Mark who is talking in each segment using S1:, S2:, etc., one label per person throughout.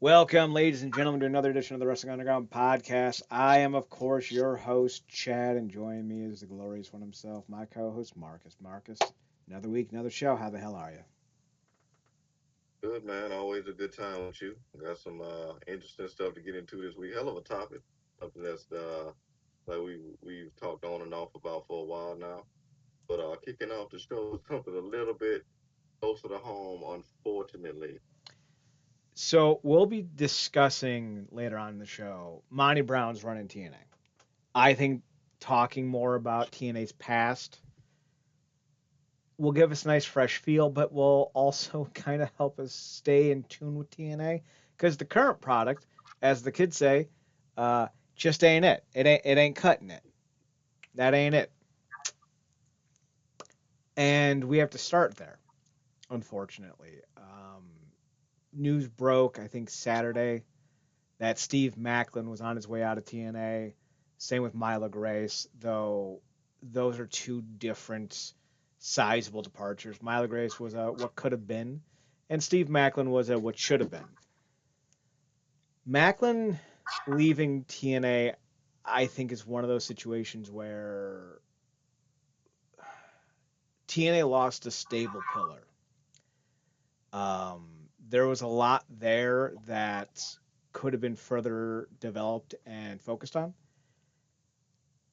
S1: Welcome, ladies and gentlemen, to another edition of the Wrestling Underground podcast. I am, of course, your host, Chad, and joining me is the glorious one himself, my co-host, Marcus. Marcus, another week, another show. How the hell are you?
S2: Good man, always a good time with you. Got some interesting stuff to get into this week. Hell of a topic, something that's like we've talked on and off about for a while now. But kicking off the show with something a little bit closer to home, unfortunately.
S1: So we'll be discussing later on in the show Monty Brown's run in TNA. I think talking more about TNA's past will give us a nice fresh feel, but will also kind of help us stay in tune with TNA because the current product, as the kids say, uh, just ain't it. It ain't cutting it. That ain't it. And we have to start there, unfortunately. News broke, I think Saturday, that Steve Maclin was on his way out of TNA. Same with Mila Grace, though those are two different sizable departures. Mila Grace was a what could have been, and Steve Macklin was a what should have been. Macklin leaving TNA, I think, is one of those situations where TNA lost a stable pillar. There was a lot there that could have been further developed and focused on.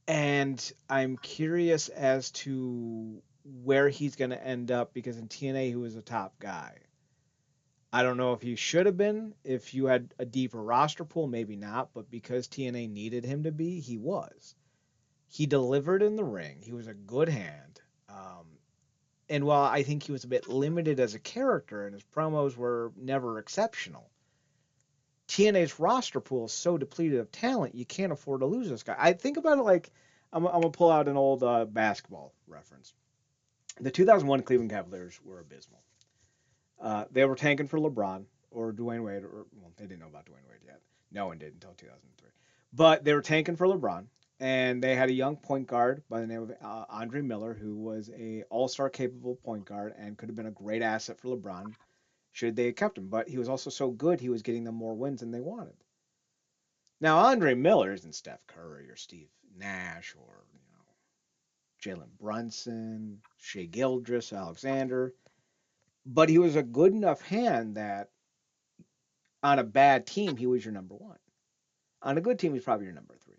S1: And I'm curious as to where he's going to end up because in TNA he was a top guy. I don't know if he should have been. If you had a deeper roster pool, maybe not. But because TNA needed him to be, he was. He delivered in the ring. He was a good hand. And while I think he was a bit limited as a character and his promos were never exceptional, TNA's roster pool is so depleted of talent, you can't afford to lose this guy. I think about it like I'm gonna pull out an old basketball reference. The 2001 Cleveland Cavaliers were abysmal. They were tanking for LeBron or Dwayne Wade, or well, they didn't know about Dwayne Wade yet. No one did until 2003. But they were tanking for LeBron, and they had a young point guard by the name of Andre Miller, who was a all-star capable point guard and could have been a great asset for LeBron should they have kept him. But he was also so good, he was getting them more wins than they wanted. Now, Andre Miller isn't Steph Curry or Steve Nash or Jalen Brunson, Shea Gildress, Alexander, but he was a good enough hand that on a bad team he was your number one. On a good team he's probably your number three.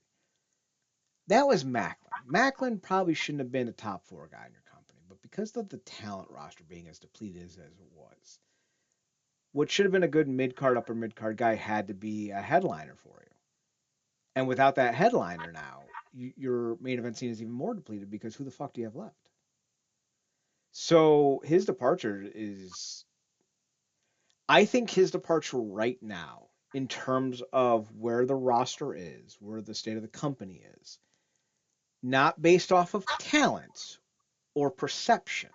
S1: That was Macklin. Macklin probably shouldn't have been a top four guy in your company, but because of the talent roster being as depleted as it was, what should have been a good mid card, upper mid card guy had to be a headliner for you. And without that headliner now, your main event scene is even more depleted because who the fuck do you have left? So his departure is, I think his departure right now, in terms of where the roster is, where the state of the company is, not based off of talent or perception,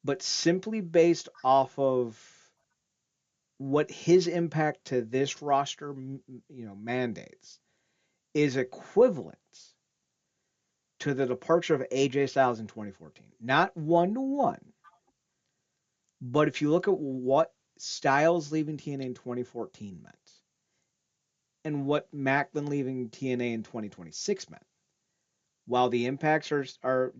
S1: but simply based off of what his impact to this roster, mandates, is equivalent to the departure of AJ Styles in 2014. Not one to one, but if you look at what Styles leaving TNA in 2014 meant and what Macklin leaving TNA in 2026 meant, while the impacts are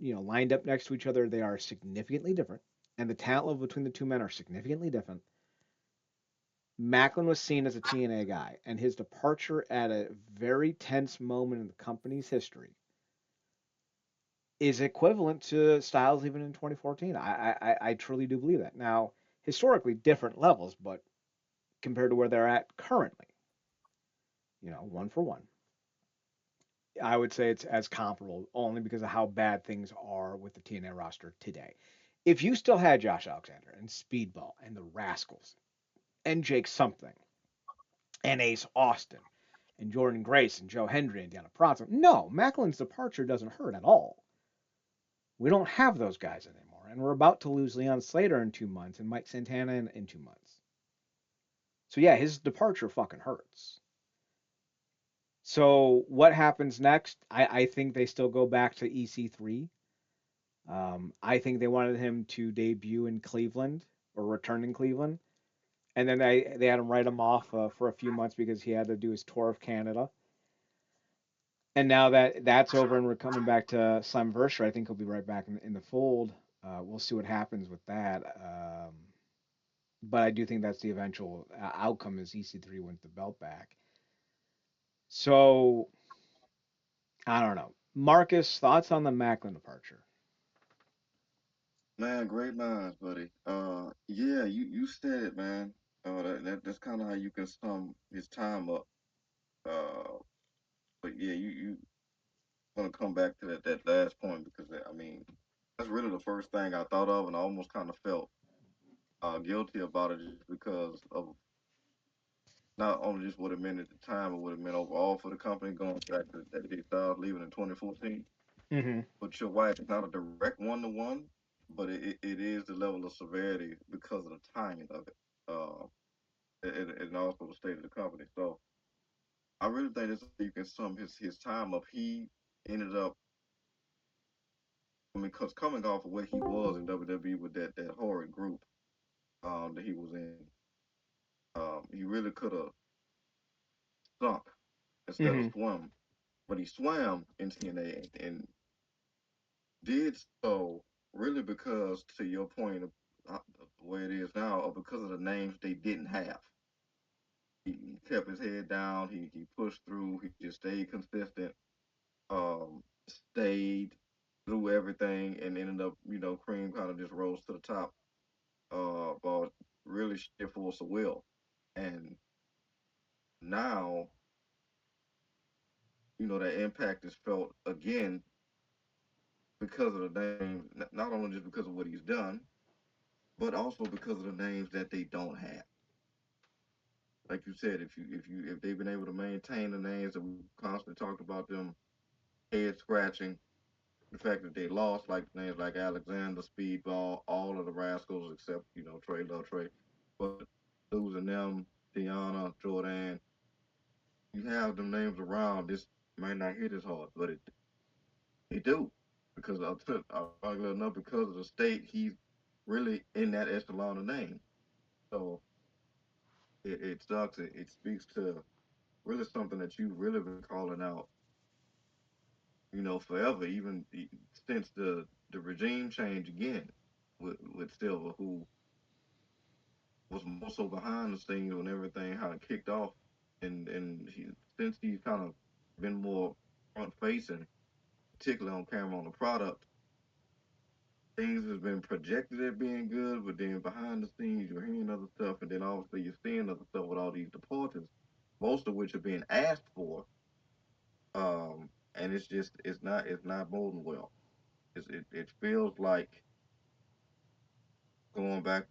S1: lined up next to each other, they are significantly different, and the talent level between the two men are significantly different. Macklin was seen as a TNA guy, and his departure at a very tense moment in the company's history is equivalent to Styles even in 2014. I truly do believe that. Now, historically, different levels, but compared to where they're at currently, one for one, I would say it's as comparable only because of how bad things are with the TNA roster today. If you still had Josh Alexander and Speedball and the Rascals and Jake Something and Ace Austin and Jordan Grace and Joe Hendry and Deanna Prazo, no, Macklin's departure doesn't hurt at all. We don't have those guys anymore, and we're about to lose Leon Slater in 2 months and Mike Santana in 2 months. So yeah, his departure fucking hurts. So what happens next? I think they still go back to EC3. I think they wanted him to debut in Cleveland or return in Cleveland and then they had him write him off for a few months because he had to do his tour of Canada. And now that that's over and we're coming back to Slamversary, I think he'll be right back in the fold. We'll see what happens with that. But I do think that's the eventual outcome is EC3 wins the belt back. So I don't know. Marcus, thoughts on the Maclin departure?
S2: Man, great minds, buddy. Yeah, you said it, man. That's kind of how you can sum his time up. Uh, but yeah, you want to come back to that last point because I mean that's really the first thing I thought of, and I almost kind of felt guilty about it just because of not only just what it meant at the time, but what it meant overall for the company going back to that big Styles leaving in 2014.
S1: Mm-hmm.
S2: But you're right, it's not a direct one to one, but it is the level of severity because of the timing of it. And also the state of the company. So I really think this you can sum his time up. He ended up, I mean, because coming off of what he was in WWE with that horrid group that he was in, he really could have sunk instead of
S1: Mm-hmm.
S2: swum. But he swam in TNA and did so really because, to your point of the way it is now, or because of the names they didn't have. He kept his head down. He pushed through. He just stayed consistent. Stayed through everything and ended up, Cream kind of just rose to the top, but really sheer force of will. And now, that impact is felt again because of the names, not only just because of what he's done, but also because of the names that they don't have. Like you said, if they've been able to maintain the names that we constantly talked about them head scratching, the fact that they lost like names like Alexander, Speedball, all of the Rascals except Trey Love Trey, but losing them, Deanna, Jordan, you have them names around. This might not hit as hard, but it do because ironically enough, because of the state, he's really in that echelon of name. So it sucks. It speaks to really something that you've really been calling out, forever, even since the regime change again with Silver, who was more so behind the scenes when everything kind of kicked off, and since he's kind of been more front facing, particularly on camera on the product, things has been projected as being good, but then behind the scenes you're hearing other stuff, and then obviously you're seeing other stuff with all these departures, most of which are being asked for, and it's not boding well. It feels like going back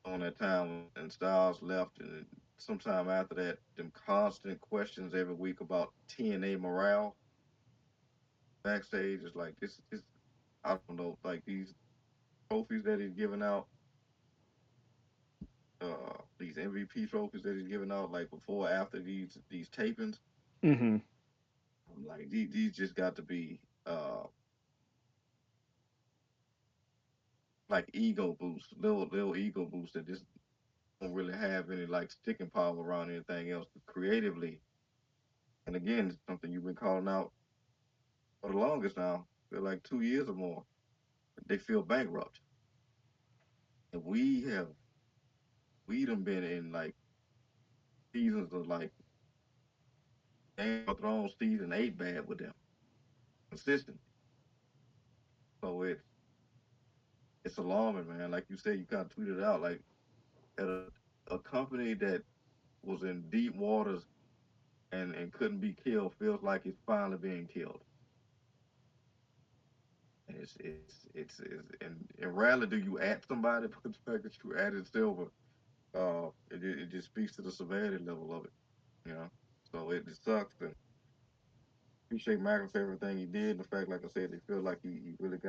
S2: on that time and Styles left, and sometime after that, them constant questions every week about TNA morale backstage is like this. I don't know, like these trophies that he's giving out, these MVP trophies that he's giving out, like before, after these tapings,
S1: Mm-hmm.
S2: like these just got to be like ego boosts, little ego boosts that just don't really have any like sticking power around anything else creatively. And again, it's something you've been calling out for the longest now, feel like 2 years or more. They feel bankrupt. And we done been in like seasons of like Game of Thrones season 8 bad with them. Consistent. So it's alarming, man. Like you said, you kind of tweeted out like at a company that was in deep waters and couldn't be killed feels like it's finally being killed. And and rarely do you add somebody, but the fact that you added Silver, it just speaks to the severity level of it, you know. So it sucks, and appreciate Michael for everything he did. The fact, like I said, they feel like he really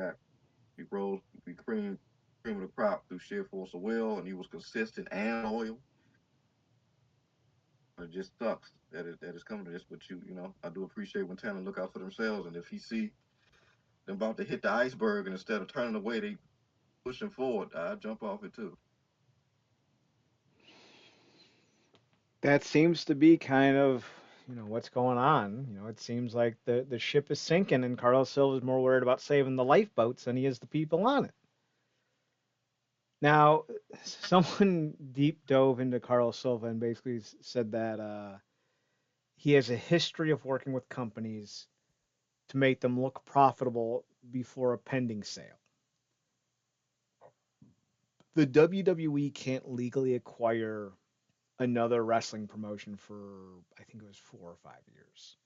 S2: he rose, he cream of the crop through sheer force of will, and he was consistent and loyal. It just sucks that it's coming to this, but I do appreciate when talent look out for themselves, and if he see them about to hit the iceberg, and instead of turning away, they pushing forward, I jump off it too.
S1: That seems to be kind of, what's going on. It seems like the ship is sinking, and Carlos Silva is more worried about saving the lifeboats than he is the people on it. Now, someone deep dove into Carlos Silva and basically said that he has a history of working with companies to make them look profitable before a pending sale. The WWE can't legally acquire another wrestling promotion for, I think it was 4 or 5 years,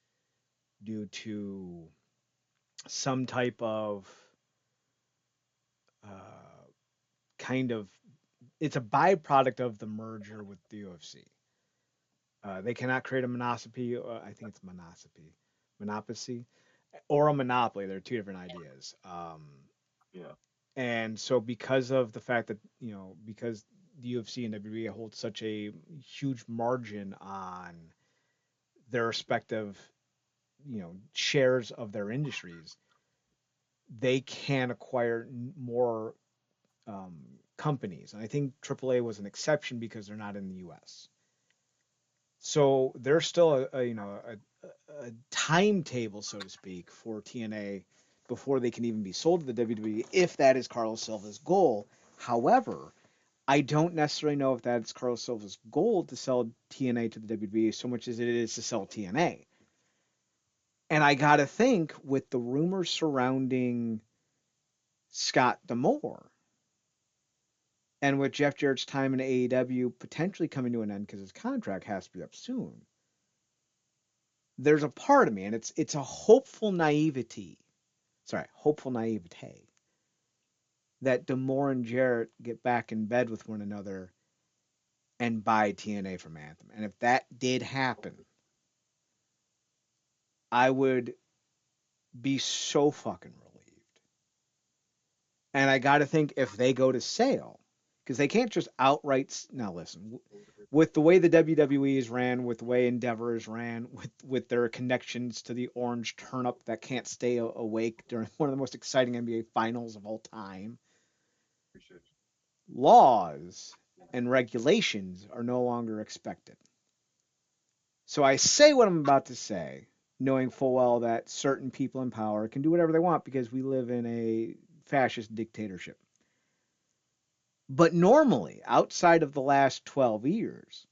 S1: due to some type of uh, kind of, it's a byproduct of the merger with the UFC. They cannot create a monopoly. I think it's monopoly, or a monopoly. They're two different ideas.
S2: Yeah,
S1: And so, because of the fact that because the UFC and WWE hold such a huge margin on their respective shares of their industries, they can acquire more um, companies. And I think AAA was an exception because they're not in the U.S. So there's still a timetable, so to speak, for TNA before they can even be sold to the WWE, if that is Carlos Silva's goal. However, I don't necessarily know if that's Carlos Silva's goal to sell TNA to the WWE so much as it is to sell TNA. And I got to think, with the rumors surrounding Scott D'Amore and with Jeff Jarrett's time in AEW potentially coming to an end because his contract has to be up soon, there's a part of me, and it's a hopeful naivete that D'Amore and Jarrett get back in bed with one another and buy TNA from Anthem. And if that did happen, I would be so fucking relieved. And I got to think, if they go to sale, because they can't just outright. Now, listen, with the way the WWE is ran, with the way Endeavor is ran, with their connections to the Orange Turnip that can't stay awake during one of the most exciting NBA finals of all time,
S2: appreciate
S1: laws and regulations are no longer expected. So I say what I'm about to say, knowing full well that certain people in power can do whatever they want because we live in a fascist dictatorship. But normally, outside of the last 12 years,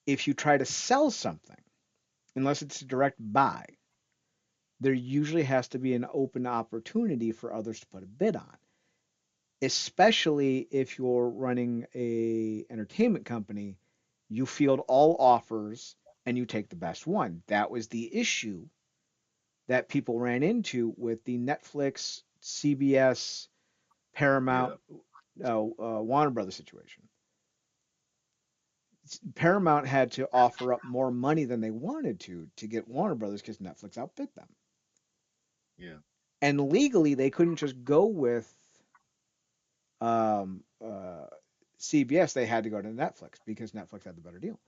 S1: if you try to sell something, unless it's a direct buy, there usually has to be an open opportunity for others to put a bid on, especially if you're running a entertainment company. You field all offers and you take the best one. That was the issue that people ran into with the Netflix, CBS,
S2: you.
S1: Paramount,
S2: Yeah,
S1: Warner Brothers situation. Paramount had to offer up more money than they wanted to get Warner Brothers because Netflix outbid them.
S2: yeah,
S1: And legally, they couldn't just go with um, uh, CBS. They had to go to Netflix because Netflix had the better deal.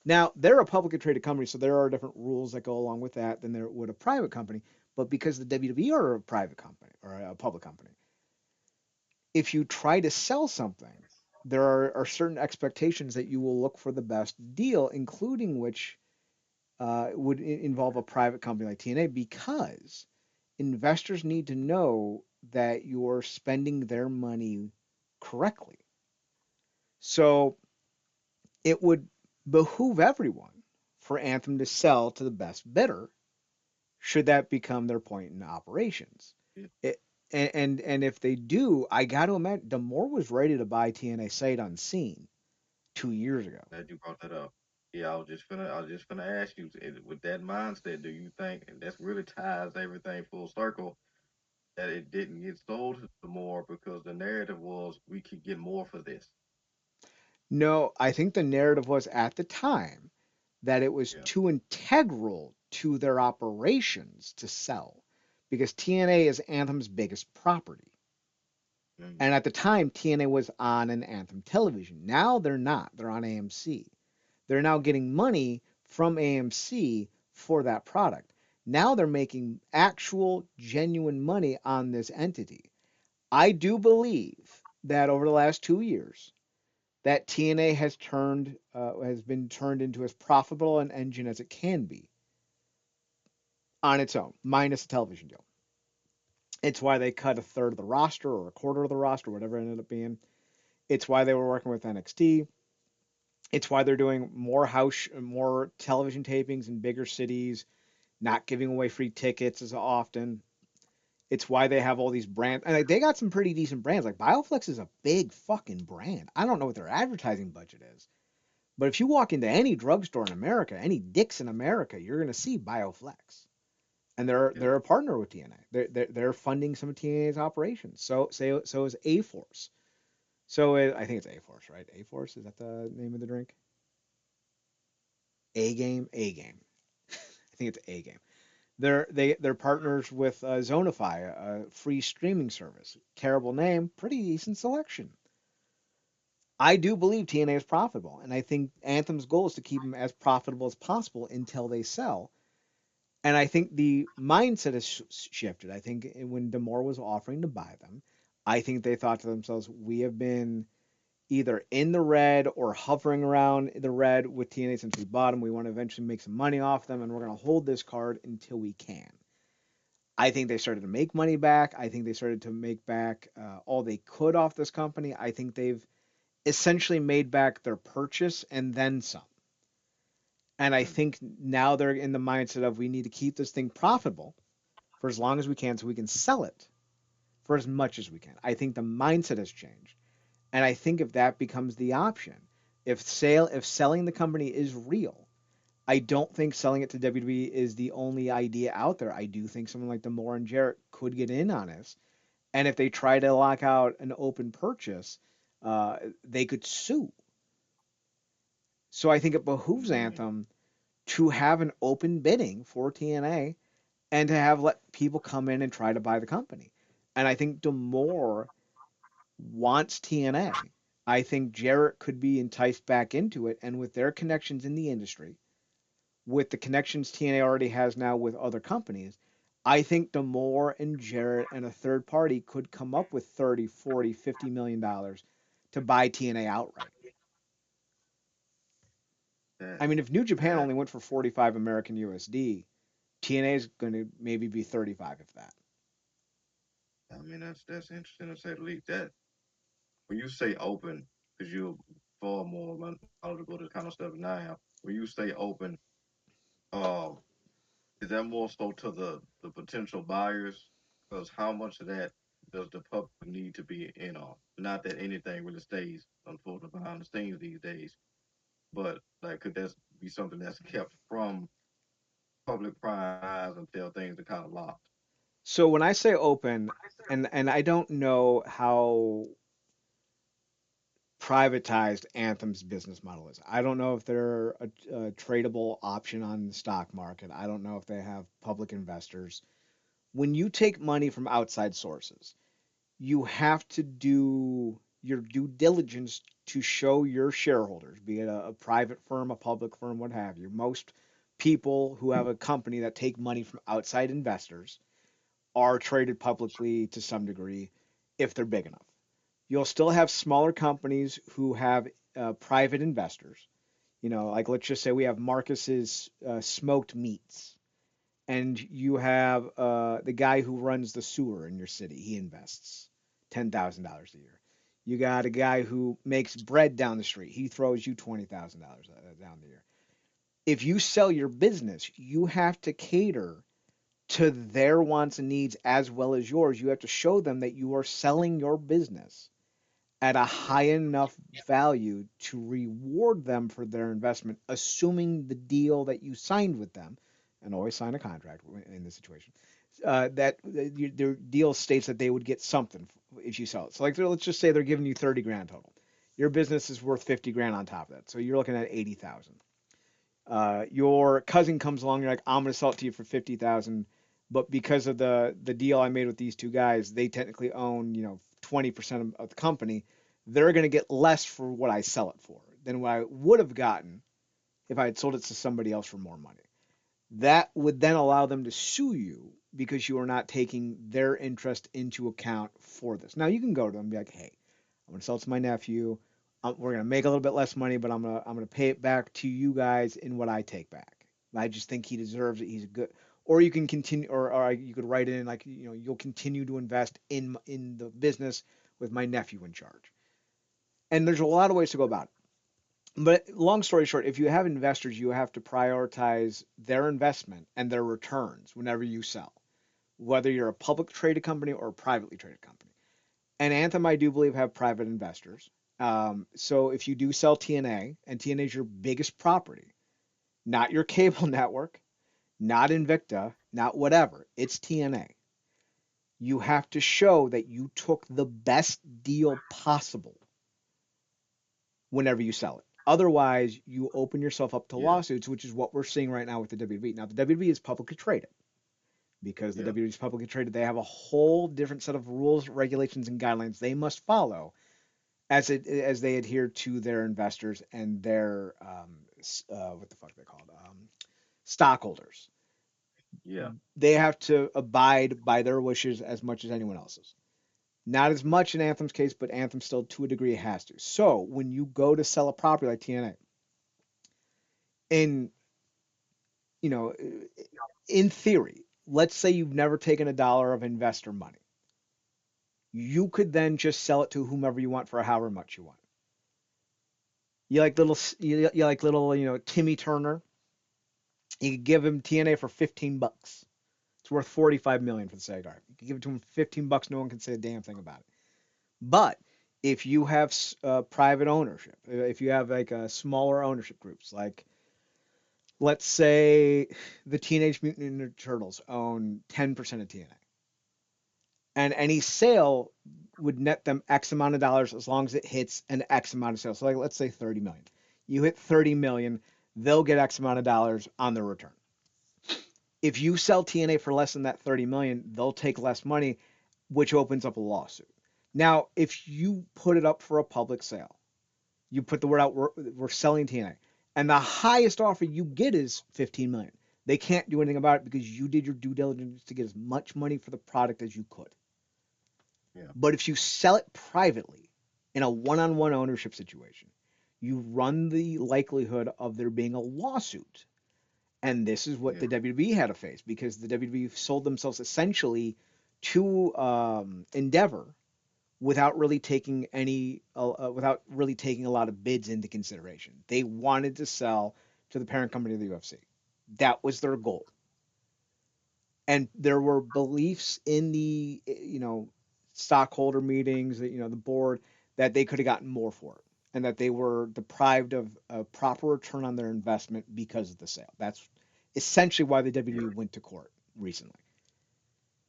S1: Now, they're a publicly traded company, so there are different rules that go along with that than there would a private company. But because the WWE are a private company or a public company, if you try to sell something, there are certain expectations that you will look for the best deal, including which would involve a private company like TNA, because investors need to know that you're spending their money correctly. So it would behoove everyone for Anthem to sell to the best bidder should that become their point in operations.
S2: yeah.
S1: It, and if they do, I got to imagine Demore was ready to buy TNA sight unseen 2 years ago.
S2: Glad you brought that up. Yeah, I was just gonna ask you, with that mindset, do you think, and that's really ties everything full circle, that it didn't get sold to more because the narrative was we could get more for this?
S1: No, I think the narrative was at the time that it was
S2: Yeah.
S1: too integral to their operations to sell because TNA is Anthem's biggest property.
S2: Mm,
S1: And at the time, TNA was on an Anthem television. Now they're not. They're on AMC. They're now getting money from AMC for that product. Now they're making actual, genuine money on this entity. I do believe that over the last 2 years, that TNA has been turned into as profitable an engine as it can be on its own, minus the television deal. It's why they cut a third of the roster or a quarter of the roster, whatever it ended up being. It's why they were working with NXT. It's why they're doing more television tapings in bigger cities, not giving away free tickets as often. It's why they have all these brands, and like, they got some pretty decent brands. Like Bioflex is a big fucking brand. I don't know what their advertising budget is, but if you walk into any drugstore in America, any Dick's in America, you're gonna see Bioflex, and
S2: Yeah.
S1: they're a partner with TNA. They're funding some of TNA's operations. So is A Force. I think it's A Force, right? A Force, is that the name of the drink? A Game, A Game. I think it's A Game. They're partners with Zonify, a free streaming service. Terrible name, pretty decent selection. I do believe TNA is profitable, and I think Anthem's goal is to keep them as profitable as possible until they sell. And I think the mindset has shifted. I think when Demore was offering to buy them, I think they thought to themselves, we have been either in the red or hovering around the red with TNA since we bought them. We want to eventually make some money off them, and we're going to hold this card until we can. I think they started to make money back. I think they started to make back all they could off this company. I think they've essentially made back their purchase and then some. And I
S2: Mm.
S1: think now they're in the mindset of we need to keep this thing profitable for as long as we can so we can sell it for as much as we can. I think the mindset has changed. And I think if that becomes the option, if selling the company is real, I don't think selling it to WWE is the only idea out there. I do think someone like Demore and Jarrett could get in on this. And if they try to lock out an open purchase, they could sue. So I think it behooves
S2: Mm.
S1: Anthem to have an open bidding for TNA and to have let people come in and try to buy the company. And I think Demore wants TNA. I think Jarrett could be enticed back into it, and with their connections in the industry, with the connections TNA already has now with other companies, I think Demore and Jarrett and a third party could come up with 30, 40, $50 million to buy TNA outright.
S2: That
S1: I mean, if New Japan
S2: that
S1: only went for 45 American USD, TNA is going to maybe be 35 if that.
S2: I mean that's interesting to say the least. That when you say open, because you're far more knowledgeable to kind of stuff than I am. When you say open, um, is that more so to the potential buyers? Because how much of that does the public need to be in on? Not that anything really stays unfortunately behind the scenes these days, but like could that be something that's kept from public prying eyes until things are kind of locked?
S1: So when I say open, and I don't know how privatized Anthem's business model is. I don't know if they're a tradable option on the stock market. I don't know if they have public investors. When you take money from outside sources, you have to do your due diligence to show your shareholders, be it a private firm, a public firm, what have you. Most people who have a company that take money from outside investors are traded publicly to some degree if they're big enough. You'll still have smaller companies who have private investors. Like let's just say we have Marcus's smoked meats, and you have the guy who runs the sewer in your city. He invests $10,000 a year. You got a guy who makes bread down the street. He throws you $20,000 down the year. If you sell your business, you have to cater to their wants and needs as well as yours. You have to show them that you are selling your business at a
S2: Yeah.
S1: high enough value to reward them for their investment, assuming the deal that you signed with them, and always sign a contract in this situation, that their deal states that they would get something if you sell it. So, like, let's just say they're giving you 30 grand total. Your business is worth 50 grand on top of that. So you're looking at 80,000. Your cousin comes along, you're like, I'm going to sell it to you for 50,000. But because of the deal I made with these two guys, they technically own 20% of the company. They're going to get less for what I sell it for than what I would have gotten if I had sold it to somebody else for more money. That would then allow them to sue you because you are not taking their interest into account for this. Now you can go to them and be like, hey, I'm going to sell it to my nephew. we're gonna make a little bit less money, but I'm gonna pay it back to you guys in what I take back. I just think he deserves it. He's a good. Or you can continue, or you could write in like you'll continue to invest in the business with my nephew in charge. And there's a lot of ways to go about it. But long story short, if you have investors, you have to prioritize their investment and their returns whenever you sell, whether you're a public traded company or a privately traded company. And Anthem, I do believe, have private investors. So if you do sell TNA, and TNA is your biggest property, not your cable network, not Invicta, not whatever, it's TNA. You have to show that you took the best deal possible whenever you sell it. Otherwise, you open yourself up to
S2: Yeah,
S1: lawsuits, which is what we're seeing right now with the WWE. Now, the WWE is publicly traded. Because the
S2: yeah,
S1: WWE is publicly traded, they have a whole different set of rules, regulations, and guidelines they must follow as they adhere to their investors and their what the fuck are they called, stockholders.
S2: yeah,
S1: They have to abide by their wishes as much as anyone else's. Not as much in Anthem's case, but Anthem still, to a degree, has to. So when you go to sell a property like TNA, in you know, in theory, let's say you've never taken a dollar of investor money, you could then just sell it to whomever you want for however much you want. You like little Timmy Turner. You could give him TNA for 15 bucks. It's worth 45 million for the sake of it. You could give it to him for 15 bucks. No one can say a damn thing about it. But if you have private ownership, if you have like smaller ownership groups, like let's say the Teenage Mutant Ninja Turtles own 10% of TNA, and any sale would net them X amount of dollars as long as it hits an X amount of sales. So like let's say 30 million. You hit 30 million, they'll get X amount of dollars on their return. If you sell TNA for less than that 30 million, they'll take less money, which opens up a lawsuit. Now, if you put it up for a public sale, you put the word out, we're selling TNA, and the highest offer you get is 15 million. They can't do anything about it because you did your due diligence to get as much money for the product as you could.
S2: yeah,
S1: But if you sell it privately in a one-on-one ownership situation, you run the likelihood of there being a lawsuit. And this is what
S2: yeah,
S1: the WWE had to face because the WWE sold themselves essentially to Endeavor without really taking a lot of bids into consideration. They wanted to sell to the parent company of the UFC. That was their goal. And there were beliefs in the stockholder meetings, that the board, that they could have gotten more for it and that they were deprived of a proper return on their investment because of the sale. That's essentially why the
S2: yeah.
S1: WWE went to court recently.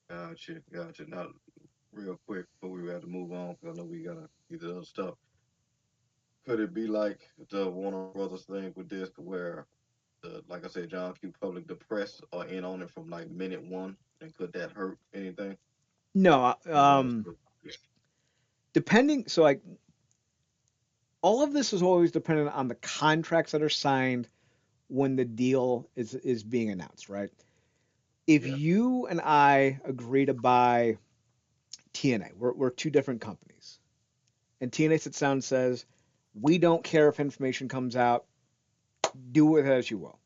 S2: Gotcha, gotcha. Now, real quick before we have to move on, 'cause I know we gotta get to other stuff. Could it be like the Warner Brothers thing with this, where like I said, John Q. Public, the press are in on it from like minute one, and could that hurt anything
S1: No,
S2: in regards to? Yeah,
S1: depending. So like all of this is always dependent on the contracts that are signed when the deal is being announced, right? If
S2: yeah,
S1: you and I agree to buy TNA, we're two different companies, and TNA sits down and says, we don't care if information comes out, do with it as you will.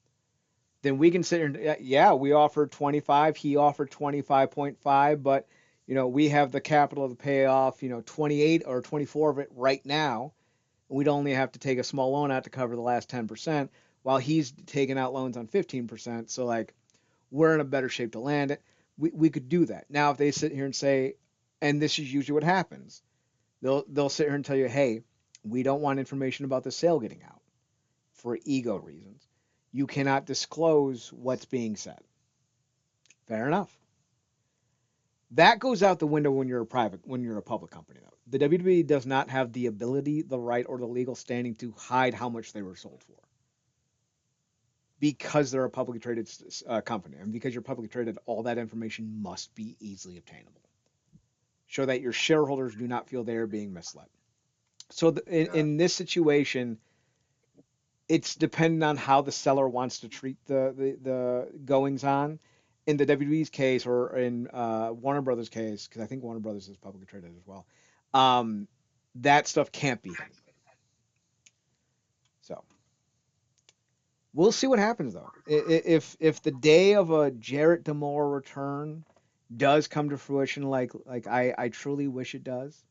S1: Then we can sit here and, yeah, we offered 25, he offered 25.5, but we have the capital to pay off 28 or 24 of it right now. We'd only have to take a small loan out to cover the last 10%, while he's taking out loans on 15%. So like we're in a better shape to land it. We could do that. Now if they sit here and say, and this is usually what happens, they'll sit here and tell you, hey, we don't want information about the sale getting out for ego reasons. You cannot disclose what's being said. Fair enough. That goes out the window when you're a public company though. The WWE does not have the ability, the right, or the legal standing to hide how much they were sold for because they're a publicly traded company, and because you're publicly traded, all that information must be easily obtainable. Show that your shareholders do not feel they are being misled. So
S2: got
S1: in this situation, it's dependent on how the seller wants to treat the goings on. In the WWE's case, or in Warner Brothers' case, because I think Warner Brothers is publicly traded as well, um, that stuff can't be hidden. We'll see what happens though. If the day of a Jarrett Demore return does come to fruition, like I truly wish it does,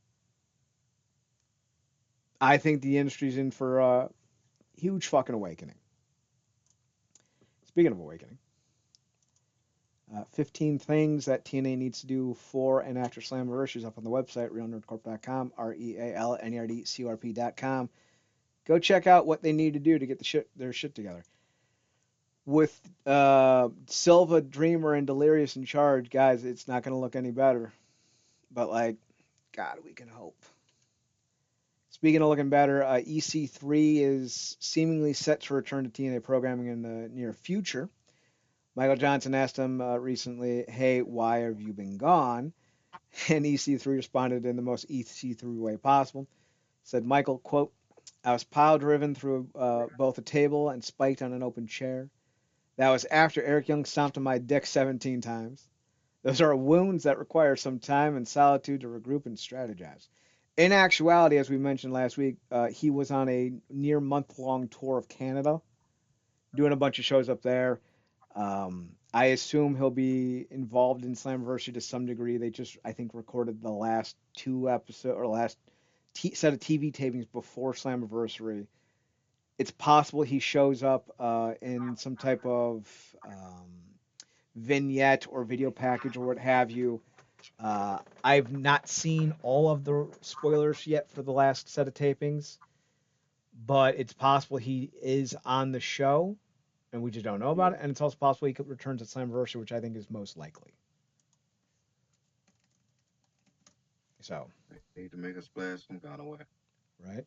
S1: I think the industry's in for a huge fucking awakening. Speaking of awakening, 15 things that TNA needs to do for and after Slammiversary is up on the website, realnerdcorp.com, realnerdcorp.com. Go check out what they need to do to get their shit together. With Silva, Dreamer, and Delirious in charge, guys, it's not going to look any better. But, like, God, we can hope. Speaking of looking better, EC3 is seemingly set to return to TNA programming in the near future. Michael Johnson asked him recently, hey, why have you been gone? And EC3 responded in the most EC3 way possible. Said, Michael, quote, I was pile driven through both a table and spiked on an open chair. That was after Eric Young stomped on my dick 17 times. Those are wounds that require some time and solitude to regroup and strategize. In actuality, as we mentioned last week, he was on a near month-long tour of Canada, doing a bunch of shows up there. I assume he'll be involved in Slammiversary to some degree. They just, I think, recorded the last two episodes or last set of TV tapings before Slammiversary. It's possible he shows up in some type of vignette or video package or what have you. I've not seen all of the spoilers yet for the last set of tapings, but it's possible he is on the show and we just don't know about
S2: Yeah.
S1: it. And it's also possible he could return to Slammiversary, which I think is most likely. So,
S2: They need to make a splash some kind of way.
S1: right?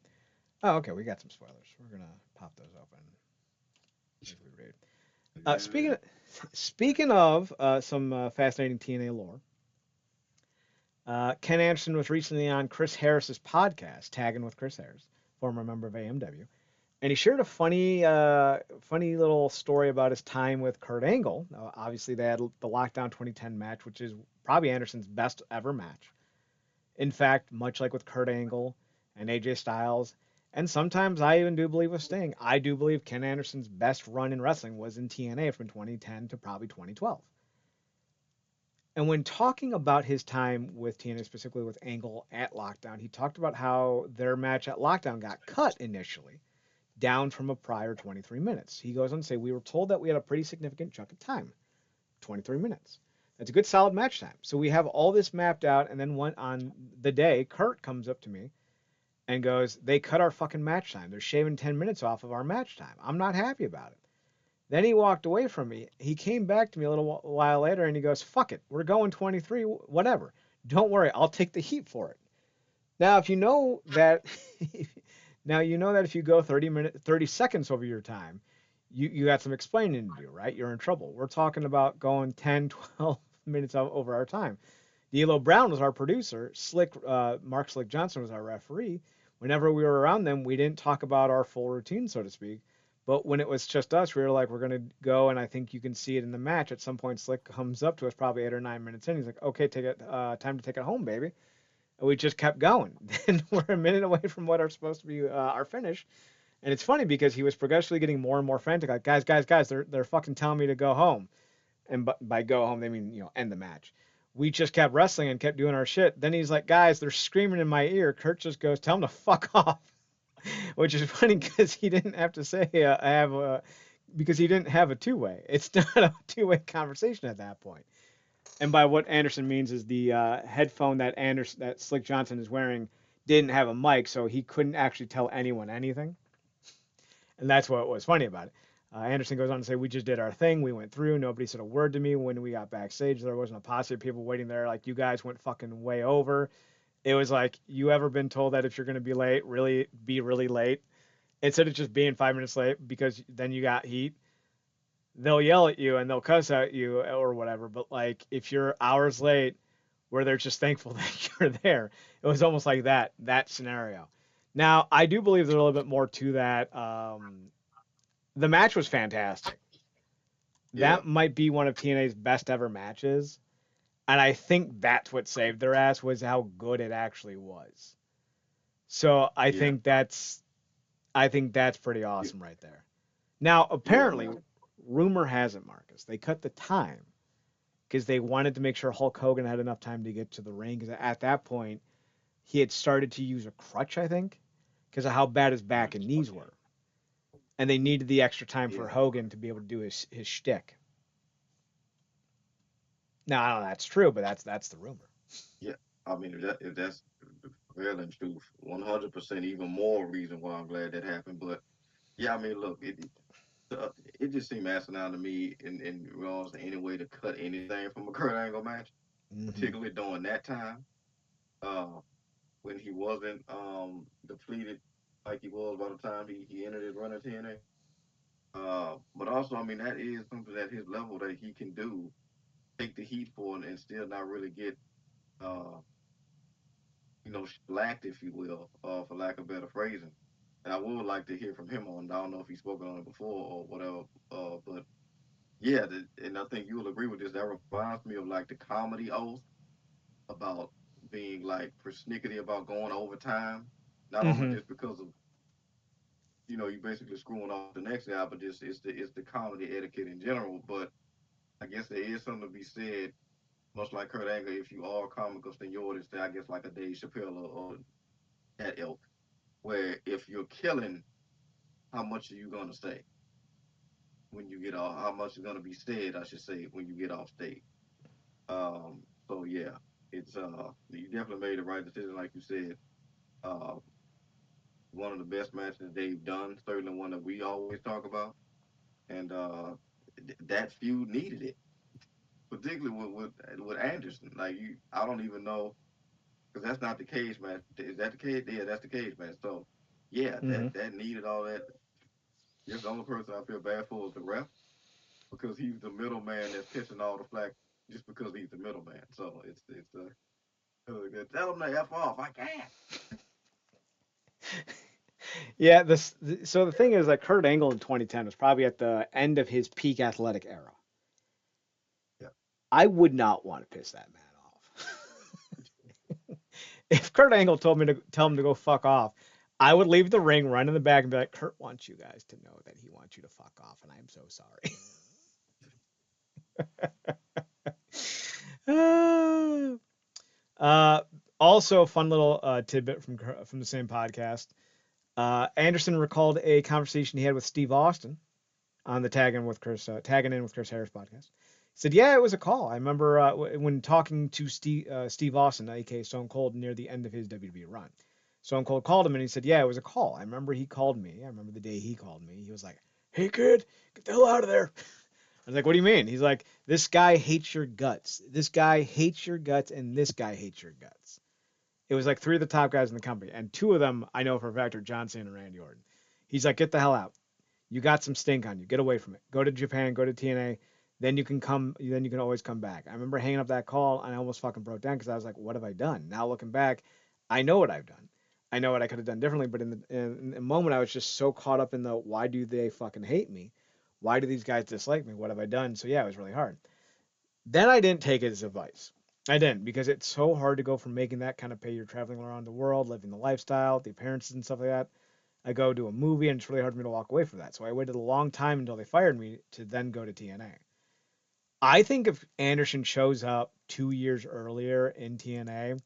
S1: Oh, okay. We got some spoilers. We're gonna pop those open as we read. Uh,
S2: Yeah.
S1: speaking speaking of some fascinating TNA lore, Ken Anderson was recently on Chris Harris's podcast, Tagging with Chris Harris, former member of AMW, and he shared a funny little story about his time with Kurt Angle. Now, obviously, they had the Lockdown 2010 match, which is probably Anderson's best ever match. In fact, much like with Kurt Angle and AJ Styles, and sometimes I even do believe with Sting, I do believe Ken Anderson's best run in wrestling was in TNA from 2010 to probably 2012. And when talking about his time with TNA, specifically with Angle at Lockdown, he talked about how their match at Lockdown got cut initially, down from a prior 23 minutes. He goes on to say, we were told that we had a pretty significant chunk of time, 23 minutes. That's a good solid match time. So we have all this mapped out, and then on the day, Kurt comes up to me and goes, they cut our fucking match time. They're shaving 10 minutes off of our match time. I'm not happy about it. Then he walked away from me. He came back to me a little while later and he goes, fuck it. We're going 23, whatever. Don't worry. I'll take the heat for it. Now, if you know that, now you know that if you go 30 seconds over your time, you got some explaining to do, right? You're in trouble. We're talking about going 10, 12 minutes over our time. D'Lo Brown was our producer. Mark Slick Johnson was our referee. Whenever we were around them, we didn't talk about our full routine, so to speak. But when it was just us, we were like, we're going to go, and I think you can see it in the match. At some point, Slick comes up to us, probably 8 or 9 minutes in. He's like, okay, time to take it home, baby. And we just kept going. And we're a minute away from what are supposed to be our finish. And it's funny because he was progressively getting more and more frantic. Like, guys, they're fucking telling me to go home. And by go home, they mean, end the match. We just kept wrestling and kept doing our shit. Then he's like, guys, they're screaming in my ear. Kurt just goes, tell them to fuck off. Which is funny because he didn't have to say, I have a, because he didn't have a two-way. It's not a two-way conversation at that point. And by what Anderson means is the headphone that Slick Johnson is wearing didn't have a mic, so he couldn't actually tell anyone anything. And that's what was funny about it. Anderson goes on to say, we just did our thing. We went through. Nobody said a word to me when we got backstage. There wasn't a posse of people waiting there. Like, you guys went fucking way over. It was like, you ever been told that if you're going to be late, really be really late? Instead of just being 5 minutes late because then you got heat, they'll yell at you and they'll cuss at you or whatever. But, like, if you're hours late where they're just thankful that you're there, it was almost like that scenario. Now, I do believe there's a little bit more to that. The match was fantastic.
S2: Yeah.
S1: That might be one of TNA's best ever matches, and I think that's what saved their ass was how good it actually was. So
S2: Yeah.
S1: I think that's pretty
S2: Yeah.
S1: awesome right there. Now,
S2: Yeah,
S1: apparently,
S2: man.
S1: rumor has it, Marcus, they cut the time because they wanted to make sure Hulk Hogan had enough time to get to the ring. Because at that point, he had started to use a crutch, I think, because of how bad his back and knees were, and they needed the extra time for
S2: Yeah,
S1: Hogan to be able to do his shtick. Now, I don't know if that's true, but that's the rumor.
S2: yeah. I mean, if that's real and truth, 100% even more reason why I'm glad that happened. But yeah, I mean, look, it just seemed asinine to me in regards to any way to cut anything from a Kurt Angle match,
S1: Mm-hmm.
S2: particularly during that time, uh, when he wasn't depleted like he was by the time he entered his run at TNA. But also, I mean, that is something at his level that he can do, take the heat for and still not really get, uh, slacked, if you will, for lack of better phrasing. And I would like to hear from him on. I don't know if he's spoken on it before or whatever. But yeah, and I think you will agree with this. That reminds me of like the comedy oath about being like persnickety about going overtime, not only
S1: Mm-hmm.
S2: just because of you basically screwing off the next guy, but just it's the comedy etiquette in general. But I guess there is something to be said, much like Kurt Angle, if you are comical seniority, say I guess like a Dave Chappelle or that ilk, where if you're killing, how much are you gonna say when you get off? How much is gonna be said, I should say, when you get off stage. So yeah, it's you definitely made the right decision, like you said. Uh, one of the best matches they've done, certainly one that we always talk about, and that feud needed it, particularly with Anderson. Like I don't even know because that's not the cage match. Is that the cage? Yeah, that's the cage match. So yeah,
S1: Mm-hmm.
S2: that needed all that. Yes, the only person I feel bad for is the ref because he's the middleman that's catching all the flack just because he's the middleman. So tell him to f off. I can't.
S1: Yeah. So the thing is that Kurt Angle in 2010 was probably at the end of his peak athletic era.
S2: Yeah,
S1: I would not want to piss that man off. If Kurt Angle told me to tell him to go fuck off, I would leave the ring, run in the back, and be like, Kurt wants you guys to know that he wants you to fuck off, and I'm so sorry. uh, also, fun little tidbit from the same podcast. Anderson recalled a conversation he had with Steve Austin on the tagging in with Chris Harris podcast. He said, "Yeah, it was a call. I remember when talking to Steve Austin, aka Stone Cold, near the end of his WWE run. Stone Cold called him and he said, "Yeah, it was a call. I remember he called me. I remember the day he called me. He was like, 'Hey kid, get the hell out of there.' I was like, 'What do you mean?' He's like, 'This guy hates your guts. This guy hates your guts, and this guy hates your guts.' It was like three of the top guys in the company, and two of them I know for a fact are John Cena and Randy Orton. He's like, 'Get the hell out. You got some stink on you. Get away from it. Go to Japan. Go to TNA. Then you can come. Then you can always come back.' I remember hanging up that call and I almost fucking broke down because I was like, 'What have I done?' Now looking back, I know what I've done. I know what I could have done differently. But in the moment, I was just so caught up in the why do they fucking hate me? Why do these guys dislike me? What have I done? So yeah, it was really hard. Then I didn't take his advice. I didn't because it's so hard to go from making that kind of pay. You're traveling around the world, living the lifestyle, the appearances and stuff like that. I go to a movie and it's really hard for me to walk away from that. So I waited a long time until they fired me to then go to TNA. I think if Anderson shows up 2 years earlier in TNA,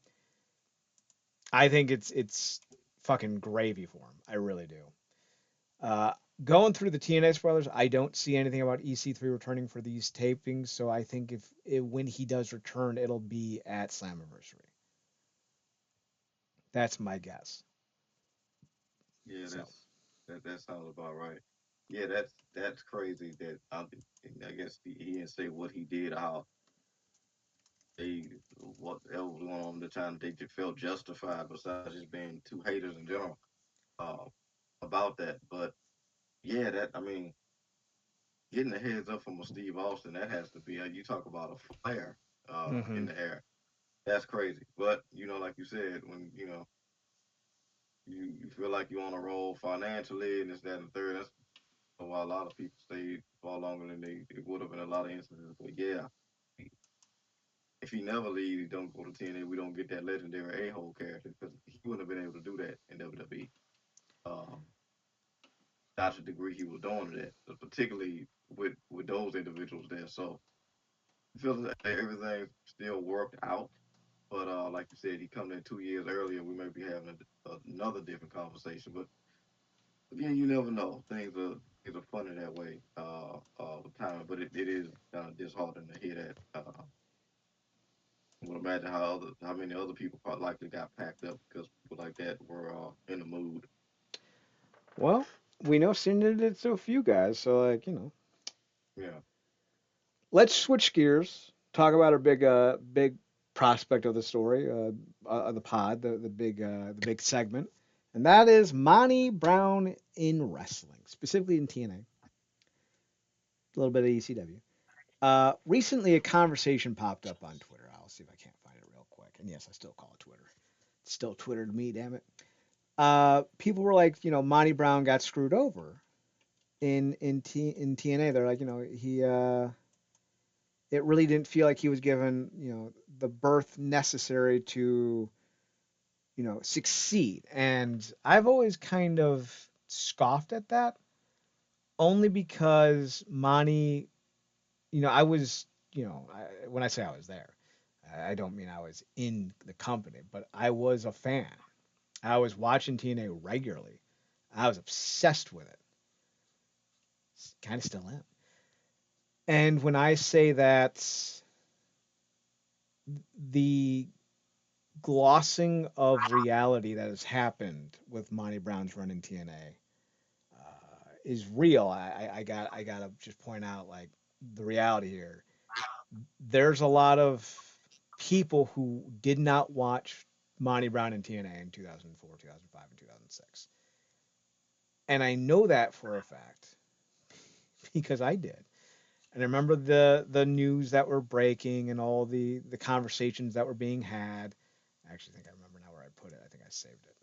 S1: I think it's fucking gravy for him. I really do. Uh, Going through the TNA spoilers, I don't see anything about EC3 returning for these tapings. So I think when he does return, it'll be at Slammiversary. That's my guess.
S2: yeah,
S1: So.
S2: that sounds about right. Yeah, that's crazy. I guess he didn't say what he did, how they what else was going on at the time. They just felt justified, besides just being two haters in general uh, about that. But yeah, that I mean, getting the heads up from a Steve Austin, that has to be. You talk about a flare in
S1: Mm-hmm.
S2: the air. That's crazy. But like you said, when you feel like you're on a roll financially and this, that, and the third, that's why a lot of people stayed far longer than they would have in a lot of instances. But yeah, if he never leaves, don't go to TNA, we don't get that legendary a-hole character because he wouldn't have been able to do that in WWE. Um, doctorate degree he was doing it at, particularly with those individuals there. So it feels like everything still worked out. But like you said, he come in 2 years earlier. We may be having another different conversation. But again, you never know. Things are funny that way with time. But it is kind of disheartening to hear that. I would imagine how many other people probably likely got packed up because people like that were in the mood.
S1: Well, we know Cena did it to a few guys, so like
S2: Yeah.
S1: let's switch gears. Talk about our big prospect of the story, of the pod, the big segment, and that is Monty Brown in wrestling, specifically in TNA, a little bit of ECW. Recently, a conversation popped up on Twitter. I'll see if I can't find it real quick. And yes, I still call it Twitter. It's still Twitter to me, damn it. People were like, Monty Brown got screwed over in TNA. They're like, it really didn't feel like he was given, the berth necessary to, succeed. And I've always kind of scoffed at that, only because Monty, I was, when I say I was there, I don't mean I was in the company, but I was a fan. I was watching TNA regularly. I was obsessed with it. Kind of still am. And when I say that the glossing of reality that has happened with Monty Brown's run in TNA is real. I gotta just point out like the reality here. There's a lot of people who did not watch Monty Brown in TNA in 2004, 2005, and 2006, and I know that for a fact because I did. And I remember the news that were breaking and all the conversations that were being had. I actually think I remember now where I put it. I think I saved it.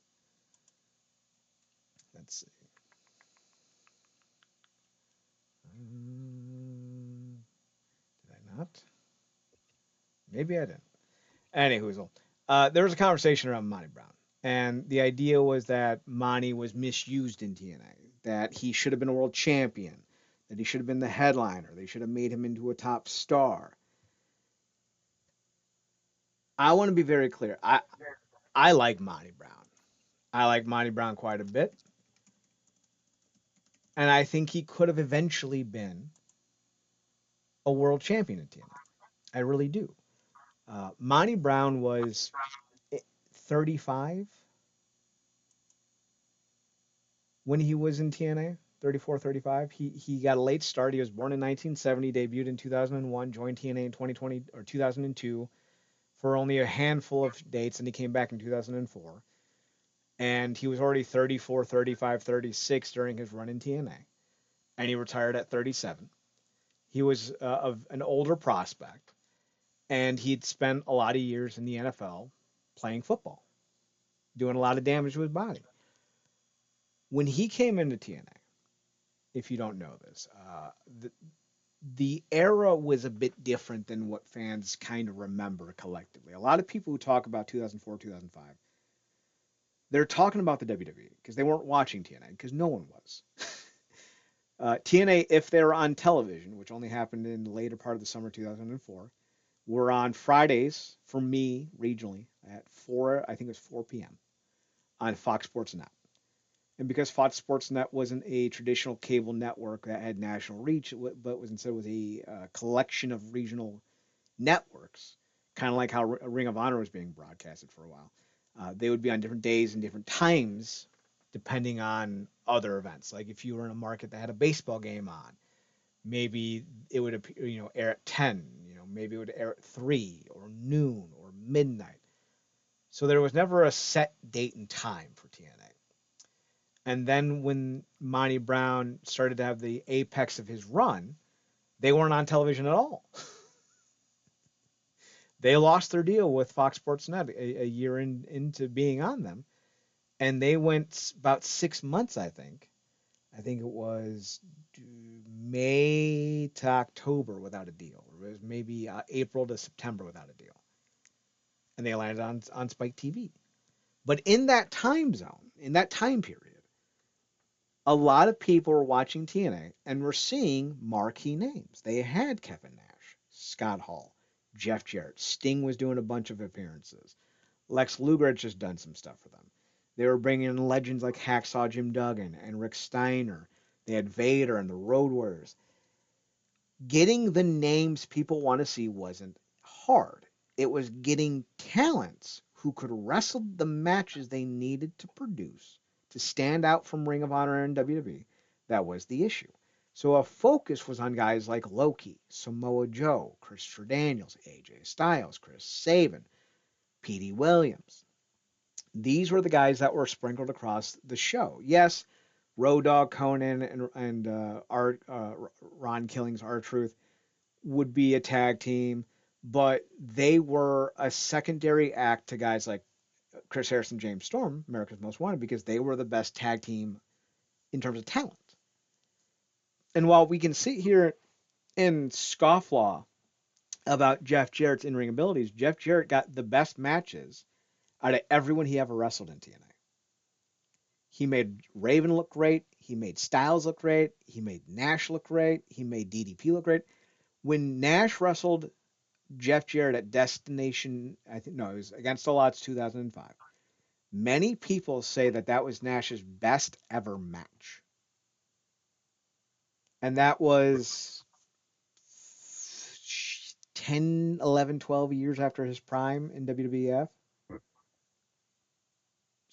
S1: Let's see. Did I not? Maybe I didn't. Anywho, there was a conversation around Monty Brown, and the idea was that Monty was misused in TNA, that he should have been a world champion, that he should have been the headliner, they should have made him into a top star. I want to be very clear. I like Monty Brown. I like Monty Brown quite a bit, and I think he could have eventually been a world champion in TNA. I really do. Monty Brown was 35 when he was in TNA. 34, 35. He got a late start. He was born in 1970, debuted in 2001, joined TNA in 2020 or 2002 for only a handful of dates, and he came back in 2004. And he was already 34, 35, 36 during his run in TNA, and he retired at 37. He was an older prospect, and he'd spent a lot of years in the NFL playing football, doing a lot of damage to his body. When he came into TNA, if you don't know this, the era was a bit different than what fans kind of remember collectively. A lot of people who talk about 2004, 2005, they're talking about the WWE because they weren't watching TNA because no one was. TNA, if they were on television, which only happened in the later part of the summer 2004, were on Fridays for me regionally at 4, I think it was 4 p.m. on Fox Sports Net. And because Fox Sports Net wasn't a traditional cable network that had national reach, but was instead was a collection of regional networks, kind of like how Ring of Honor was being broadcasted for a while. They would be on different days and different times depending on other events. Like if you were in a market that had a baseball game on, maybe it would air at 10. Maybe it would air at 3 or noon or midnight. So there was never a set date and time for TNA. And then when Monty Brown started to have the apex of his run, they weren't on television at all. They lost their deal with Fox Sports Net a year into being on them, and they went about 6 months, I think. I think it was May to October without a deal. Or it was maybe April to September without a deal, and they landed on Spike TV. But in that time zone, in that time period, A lot of people were watching TNA and were seeing marquee names. They had Kevin Nash, Scott Hall, Jeff Jarrett. Sting was doing a bunch of appearances. Lex Luger had just done some stuff for them. They were bringing in legends like Hacksaw Jim Duggan and Rick Steiner. They had Vader and the Road Warriors. Getting the names people want to see wasn't hard. It was getting talents who could wrestle the matches they needed to produce to stand out from Ring of Honor and WWE. That was the issue. So a focus was on guys like Loki, Samoa Joe, Christopher Daniels, AJ Styles, Chris Sabin, Petey Williams. These were the guys that were sprinkled across the show. Yes, Road Dogg Conan and Ron Killings R-Truth would be a tag team, but they were a secondary act to guys like Chris Harrison, James Storm, America's Most Wanted, because they were the best tag team in terms of talent. And while we can sit here and scofflaw about Jeff Jarrett's in-ring abilities, Jeff Jarrett got the best matches out of everyone he ever wrestled in TNA. He made Raven look great. He made Styles look great. He made Nash look great. He made DDP look great. When Nash wrestled Jeff Jarrett at Destination, I think no, it was Against All Odds 2005. Many people say that that was Nash's best ever match, and that was 10, 11, 12 years after his prime in WWF.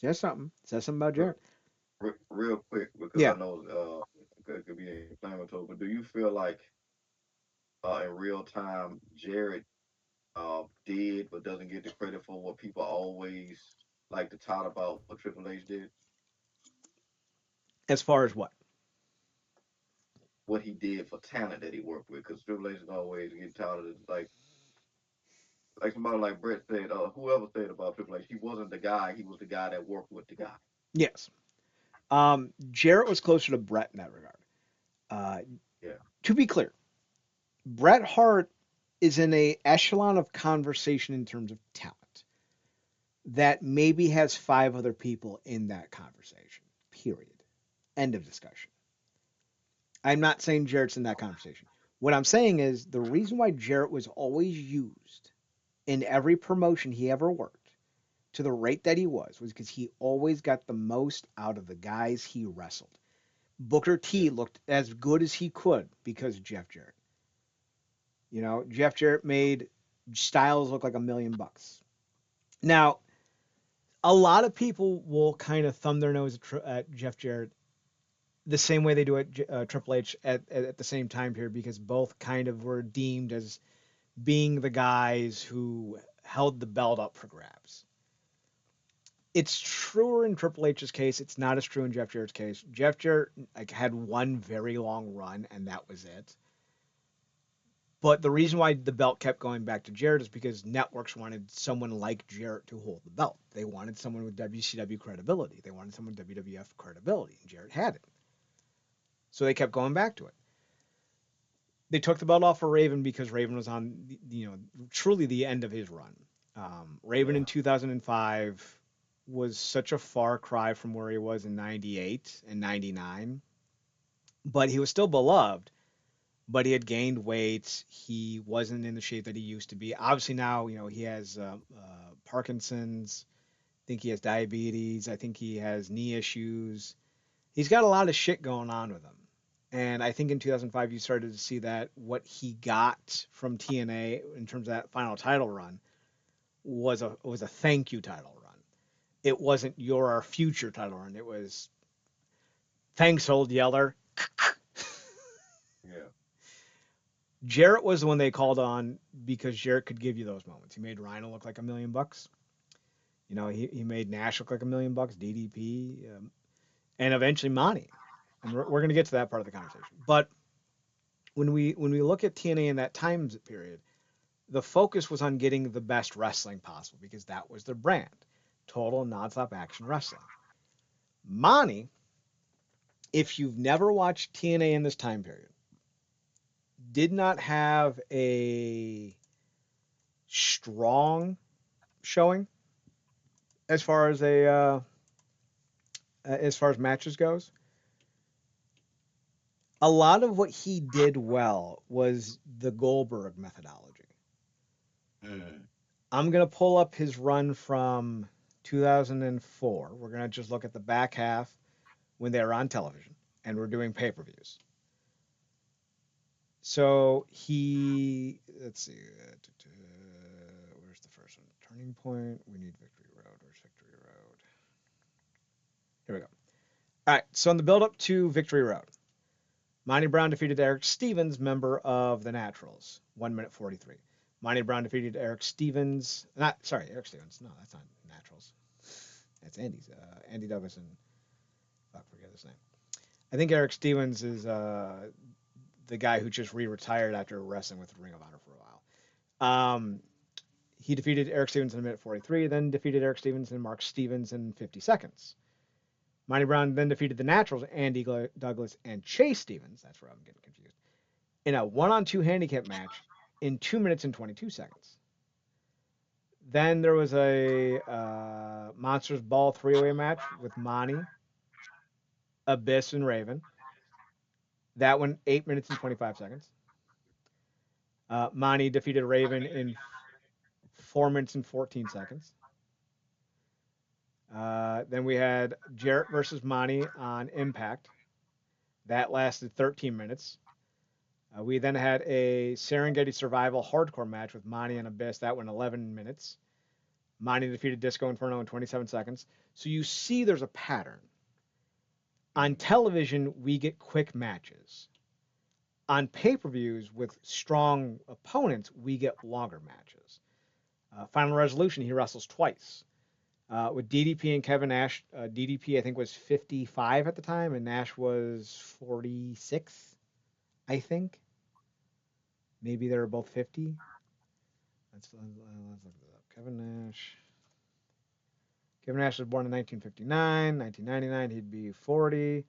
S1: Says something. Says something about Jarrett.
S2: Real quick, because I
S1: Yeah.
S2: know it could be inflammatory, but do you feel like in real time Jared did but doesn't get the credit for what people always like to talk about what Triple H did?
S1: As far as what?
S2: What he did for talent that he worked with, because Triple H is always get touted as like somebody like Brett said, whoever said about Triple H, he wasn't the guy, he was the guy that worked with the guy.
S1: Yes. Jarrett was closer to Brett in that regard. Uh,
S2: Yeah,
S1: to be clear, Bret Hart is in a echelon of conversation in terms of talent that maybe has five other people in that conversation. Period. End of discussion. I'm not saying Jarrett's in that conversation. What I'm saying is the reason why Jarrett was always used in every promotion he ever worked to the rate that he was because he always got the most out of the guys he wrestled. Booker
S2: yeah,
S1: T looked as good as he could because of Jeff Jarrett. Jeff Jarrett made Styles look like $1 million. Now, a lot of people will kind of thumb their nose at Jeff Jarrett the same way they do at Triple H at the same time period because both kind of were deemed as being the guys who held the belt up for grabs. It's truer in Triple H's case. It's not as true in Jeff Jarrett's case. Jeff Jarrett had one very long run, and that was it. But the reason why the belt kept going back to Jarrett is because networks wanted someone like Jarrett to hold the belt. They wanted someone with WCW credibility. They wanted someone with WWF credibility, and Jarrett had it. So they kept going back to it. They took the belt off of Raven because Raven was on, truly the end of his run. Raven
S2: yeah,
S1: in 2005 was such a far cry from where he was in 98 and 99, but he was still beloved. But he had gained weight. He wasn't in the shape that he used to be. Obviously now, he has Parkinson's. I think he has diabetes. I think he has knee issues. He's got a lot of shit going on with him. And I think in 2005 you started to see that what he got from TNA in terms of that final title run was a thank you title run. It wasn't your our future title run. It was thanks old Yeller.
S2: yeah,
S1: Jarrett was the one they called on because Jarrett could give you those moments. He made Rhino look like $1 million. He made Nash look like $1 million, DDP, and eventually Monty. And we're going to get to that part of the conversation. But when we look at TNA in that time period, the focus was on getting the best wrestling possible because that was their brand, total nonstop action wrestling. Monty, if you've never watched TNA in this time period, did not have a strong showing as far as matches goes. A lot of what he did well was the Goldberg methodology.
S2: Mm.
S1: I'm going to pull up his run from 2004. We're going to just look at the back half when they were on television and we're doing pay-per-views. So let's see, where's the first one? Turning Point. We need Victory Road. Where's Victory Road? Here we go. All right. So in the build-up to Victory Road, Monty Brown defeated Eric Stevens, member of the Naturals, 1 minute 43. Monty Brown defeated Eric Stevens. Not sorry, Eric Stevens. No, that's not Naturals. That's Andy's. Andy Douglas and fuck, forget his name. I think Eric Stevens is the guy who just re-retired after wrestling with Ring of Honor for a while. He defeated Eric Stevens in 1 minute 43, then defeated Eric Stevens and Mark Stevens in 50 seconds. Monty Brown then defeated the Naturals, Andy Douglas and Chase Stevens. That's where I'm getting confused. In a one-on-two handicap match in 2 minutes and 22 seconds. Then there was a Monsters Ball three-way match with Monty, Abyss, and Raven. That one, 8 minutes and 25 seconds. Monty defeated Raven in 4 minutes and 14 seconds. Then we had Jarrett versus Monty on Impact. That lasted 13 minutes. We then had a Serengeti Survival hardcore match with Monty and Abyss. That went 11 minutes. Monty defeated Disco Inferno in 27 seconds. So you see there's a pattern. On television, we get quick matches. On pay-per-views with strong opponents, we get longer matches. Final Resolution, he wrestles twice. With DDP and Kevin Nash, DDP I think was 55 at the time, and Nash was 46, I think. Maybe they were both 50. Let's look it up. Kevin Nash. Kevin Nash was born in 1959. 1999, he'd be 40.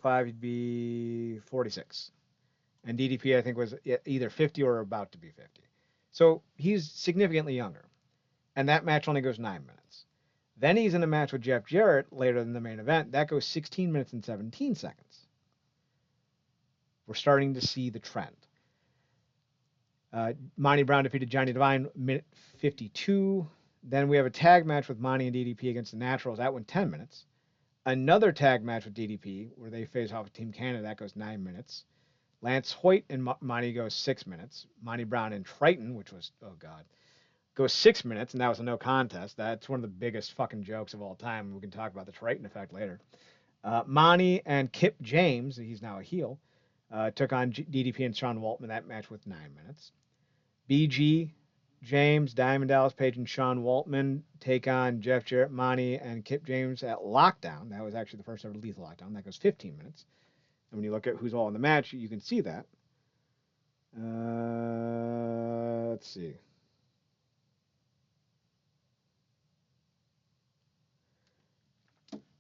S1: 05, he'd be 46. And DDP, I think, was either 50 or about to be 50. So he's significantly younger. And that match only goes 9 minutes. Then he's in a match with Jeff Jarrett later in the main event. That goes 16 minutes and 17 seconds. We're starting to see the trend. Monty Brown defeated Johnny Devine, minute 52. Then we have a tag match with Monty and DDP against the Naturals. That went 10 minutes. Another tag match with DDP where they face off with Team Canada. That goes 9 minutes. Lance Hoyt and Monty goes 6 minutes. Monty Brown and Triton, which was, oh God, goes 6 minutes, and that was a no contest. That's one of the biggest fucking jokes of all time. We can talk about the Triton effect later. Monty and Kip James, he's now a heel, took on DDP and Sean Waltman. That match with 9 minutes. BG, James, Diamond Dallas Page, and Sean Waltman take on Jeff Jarrett, Monty, and Kip James at Lockdown. That was actually the first ever Lethal Lockdown. That goes 15 minutes. And when you look at who's all in the match, you can see that. Let's see.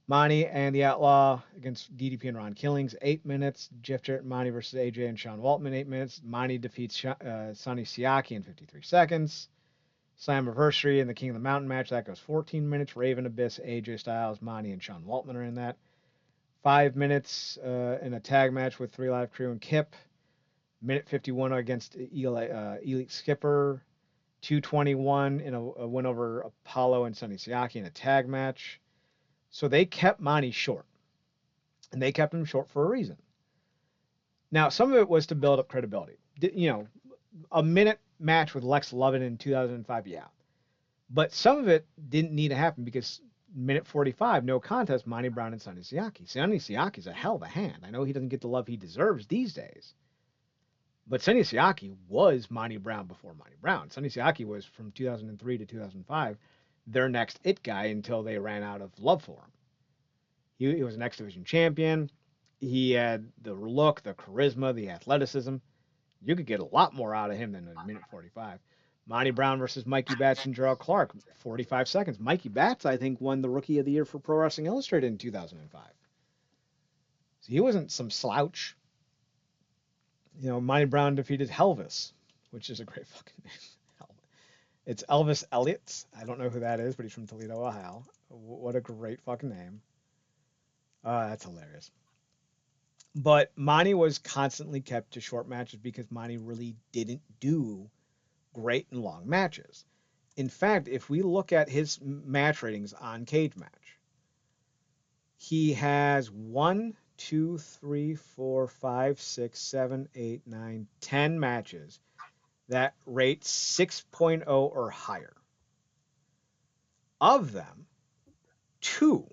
S1: Monty and the Outlaw against DDP and Ron Killings, 8 minutes. Jeff Jarrett and Monty versus AJ and Sean Waltman, 8 minutes. Monty defeats Sonny Siaki in 53 seconds. Slammiversary and the King of the Mountain match, that goes 14 minutes. Raven, Abyss, AJ Styles, Monty, and Sean Waltman are in that. 5 minutes in a tag match with Three Live Crew and Kip. Minute 51 against Elite Skipper. 2:21 in a win over Apollo and Sonny Siaki in a tag match. So they kept Monty short. And they kept him short for a reason. Now, some of it was to build up credibility. A minute match with Lex Lovin in 2005, yeah. But some of it didn't need to happen because minute 45, no contest, Monty Brown and Sonny Siaki. Sonny Siaki's a hell of a hand. I know he doesn't get the love he deserves these days. But Sonny Siaki was Monty Brown before Monty Brown. Sonny Siaki was from 2003 to 2005 their next it guy until they ran out of love for him. He was an X Division champion. He had the look, the charisma, the athleticism. You could get a lot more out of him than a minute 45. Monty Brown versus Mikey Batts and Gerald Clark, 45 seconds. Mikey Batts, I think, won the Rookie of the Year for Pro Wrestling Illustrated in 2005. So he wasn't some slouch. Monty Brown defeated Helvis, which is a great fucking name. It's Elvis Elliott. I don't know who that is, but he's from Toledo, Ohio. What a great fucking name. That's hilarious. But Monty was constantly kept to short matches because Monty really didn't do great and long matches. In fact, if we look at his match ratings on Cage Match, he has 10 matches that rate 6.0 or higher. Of them, two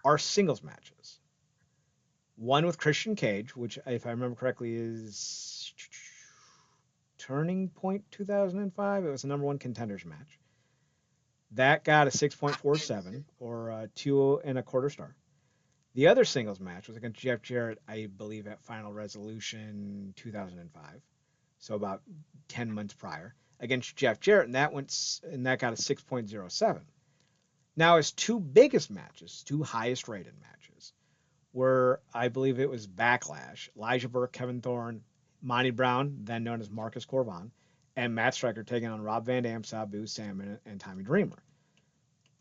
S1: are singles matches. One with Christian Cage, which, if I remember correctly, is Turning Point 2005. It was the number one contenders match. That got a 6.47 or a two and a quarter star. The other singles match was against Jeff Jarrett, I believe, at Final Resolution 2005. So about 10 months prior against Jeff Jarrett, and that got a 6.07. Now his two biggest matches, two highest rated matches, were I believe it was Backlash, Elijah Burke, Kevin Thorne, Monty Brown, then known as Marcus Corban, and Matt Striker taking on Rob Van Dam, Sabu, Salmon, and Tommy Dreamer.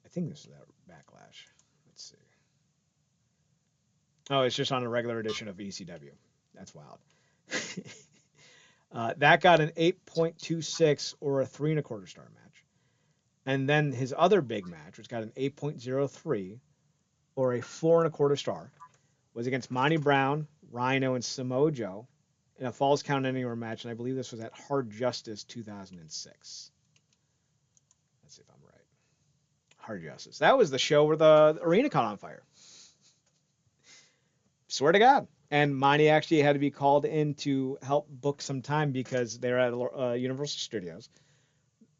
S1: I think this is that Backlash. Let's see. Oh, it's just on a regular edition of ECW. That's wild. That got an 8.26 or a three and a quarter star match. And then his other big match, which got an 8.03 or a four and a quarter star, was against Monty Brown, Rhino, and Samoa Joe in a Falls Count Anywhere match. And I believe this was at Hard Justice 2006. Let's see if I'm right. Hard Justice. That was the show where the arena caught on fire. Swear to God. And Monty actually had to be called in to help book some time because they were at Universal Studios.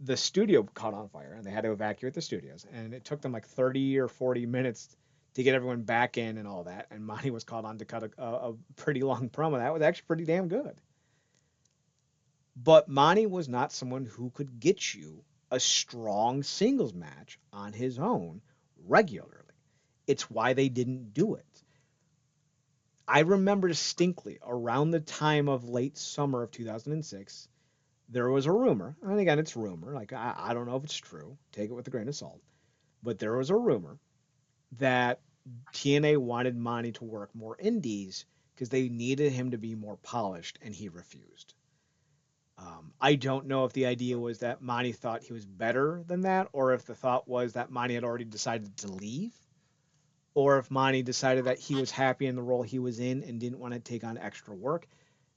S1: The studio caught on fire and they had to evacuate the studios. And it took them like 30 or 40 minutes to get everyone back in and all that. And Monty was called on to cut a pretty long promo. That was actually pretty damn good. But Monty was not someone who could get you a strong singles match on his own regularly. It's why they didn't do it. I remember distinctly around the time of late summer of 2006, there was a rumor, and again, it's rumor. Like, I don't know if it's true. Take it with a grain of salt. But there was a rumor that TNA wanted Monty to work more indies because they needed him to be more polished, and he refused. I don't know if the idea was that Monty thought he was better than that, or if the thought was that Monty had already decided to leave, or if Monty decided that he was happy in the role he was in and didn't want to take on extra work.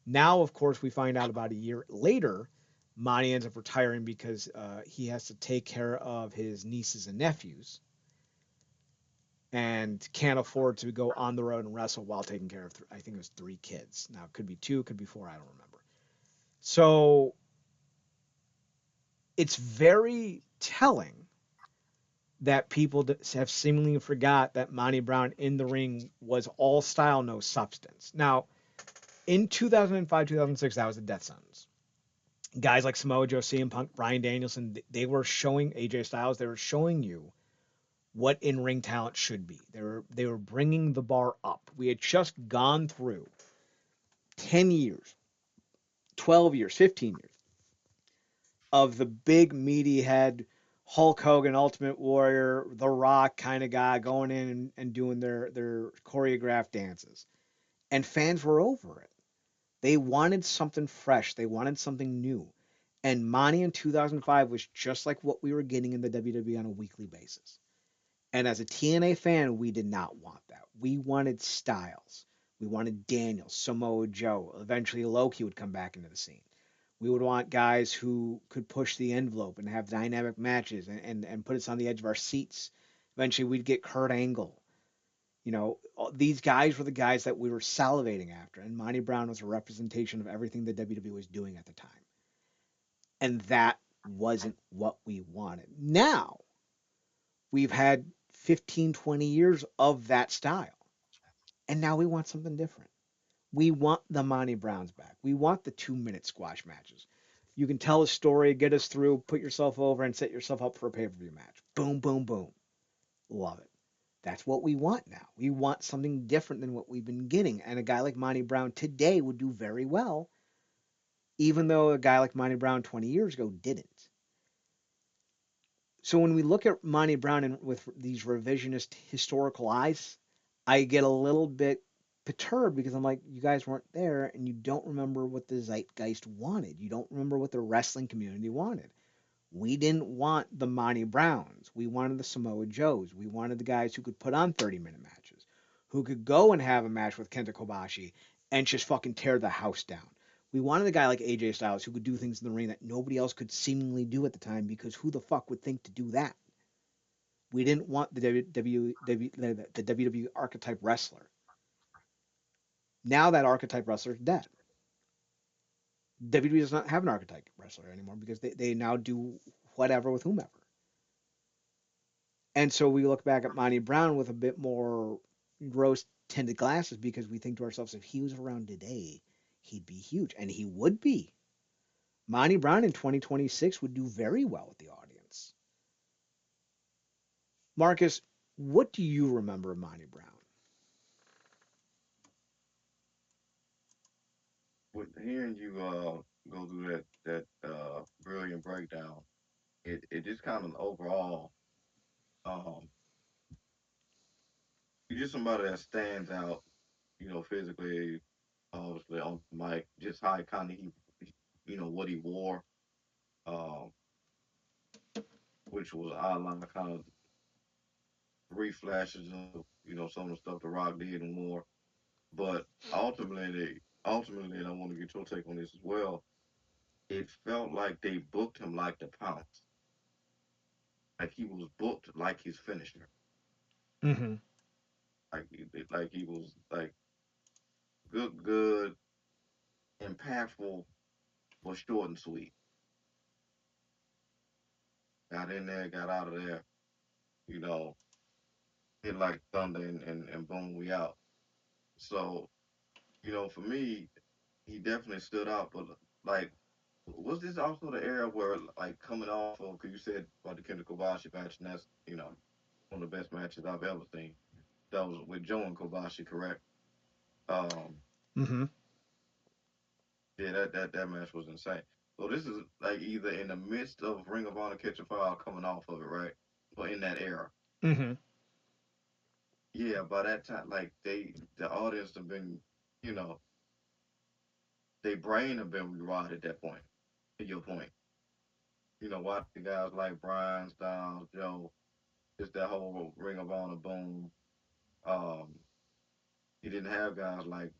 S1: Now, of course, we find out about a year later, Monty ends up retiring because he has to take care of his nieces and nephews and can't afford to go on the road and wrestle while taking care of, I think it was three kids. Now, it could be two, it could be four, I don't remember. So it's very telling that people have seemingly forgot that Monty Brown in the ring was all style, no substance. Now, in 2005, 2006, that was a death sentence. Guys like Samoa Joe, CM Punk, Bryan Danielson, they were showing AJ Styles, they were showing you what in-ring talent should be. They were bringing the bar up. We had just gone through 10 years, 12 years, 15 years of the big meaty head Hulk Hogan, Ultimate Warrior, The Rock kind of guy going in and doing their choreographed dances. And fans were over it. They wanted something fresh. They wanted something new. And Monty in 2005 was just like what we were getting in the WWE on a weekly basis. And as a TNA fan, we did not want that. We wanted Styles. We wanted Daniels, Samoa Joe. Eventually, Loki would come back into the scene. We would want guys who could push the envelope and have dynamic matches and put us on the edge of our seats. Eventually, we'd get Kurt Angle. You know, these guys were the guys that we were salivating after. And Monty Brown was a representation of everything the WWE was doing at the time. And that wasn't what we wanted. Now, we've had 15, 20 years of that style. And now we want something different. We want the Monty Browns back. We want the 2 minute squash matches. You can tell a story, get us through, put yourself over, and set yourself up for a pay per view match. Boom, boom, boom. Love it. That's what we want now. We want something different than what we've been getting. And a guy like Monty Brown today would do very well, even though a guy like Monty Brown 20 years ago didn't. So when we look at Monty Brown with these revisionist historical eyes, I get a little bit perturbed because I'm like, you guys weren't there and you don't remember what the zeitgeist wanted. You don't remember what the wrestling community wanted. We didn't want the Monty Browns. We wanted the Samoa Joes. We wanted the guys who could put on 30-minute matches, who could go and have a match with Kenta Kobashi and just fucking tear the house down. We wanted a guy like AJ Styles who could do things in the ring that nobody else could seemingly do at the time because who the fuck would think to do that? We didn't want the WWE archetype wrestler. Now that archetype wrestler is dead. WWE does not have an archetype wrestler anymore because they now do whatever with whomever. And so we look back at Monty Brown with a bit more rose tinted glasses because we think to ourselves, if he was around today, he'd be huge. And he would be. Monty Brown in 2026 would do very well with the audience. Marcus, what do you remember of Monty Brown?
S2: With hearing you go through that brilliant breakdown, it just kind of overall, um, you're just somebody that stands out, physically, obviously on the mic, just how kind of what he wore, um, which was I like kind of three flashes of some of the stuff the Rock did and more. But ultimately, and I want to get your take on this as well. It felt like they booked him like the Pounce, like he was booked like his finisher,
S1: Mm-hmm.
S2: like he was like good, impactful, but short and sweet. Got in there, got out of there, you know, hit like thunder, and boom, we out. So for me, he definitely stood out. But like, was this also the era where like coming off of? Because you said about the Kendra Kobashi match, and that's one of the best matches I've ever seen. That was with Joe and Kobashi, correct? Um,
S1: Mm-hmm.
S2: yeah, that match was insane. So this is like either in the midst of Ring of Honor Catch a Fire, or coming off of it, right? But in that era,
S1: Mm-hmm.
S2: yeah. By that time, like the audience have been, you know, their brain have been rewired at that point. To your point, watching guys like Brian Styles, Joe, just that whole Ring of Honor boom. Um, you didn't have guys like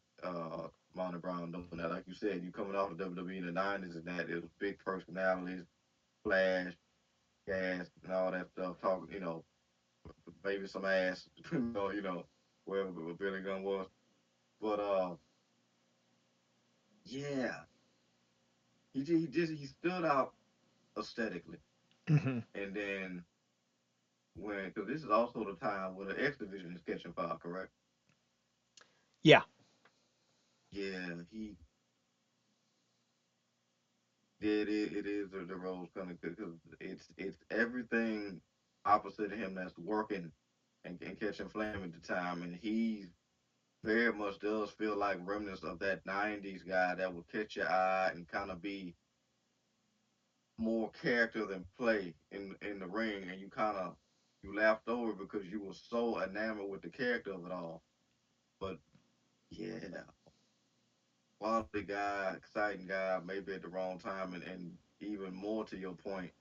S2: Monty Brown doing that. Like you said, you coming off of WWE in the '90s and that it was big personalities, Flash, Gas, and all that stuff. Talking, maybe some ass, wherever Billy Gunn was. But yeah, he stood out aesthetically.
S1: Mm-hmm.
S2: And then because this is also the time where the X Division is catching fire, correct?
S1: Yeah.
S2: Yeah, it is the roles coming because it's everything opposite of him that's working and catching flame at the time, and he very much does feel like remnants of that '90s guy that would catch your eye and kind of be more character than play in the ring, and you laughed over because you were so enamored with the character of it all. But yeah, quality guy, exciting guy, maybe at the wrong time, and even more to your point,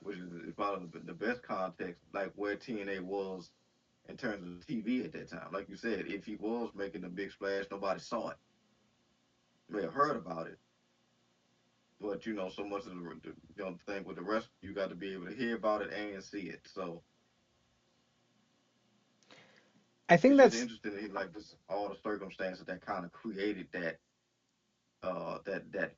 S2: which is probably the best context, like where TNA was in terms of TV at that time. Like you said, if he was making a big splash, nobody saw it. May have heard about it, but so much of the thing with the rest, you got to be able to hear about it and see it. So
S1: I
S2: it's
S1: think
S2: just
S1: that's
S2: interesting, like this, all the circumstances that kind of created that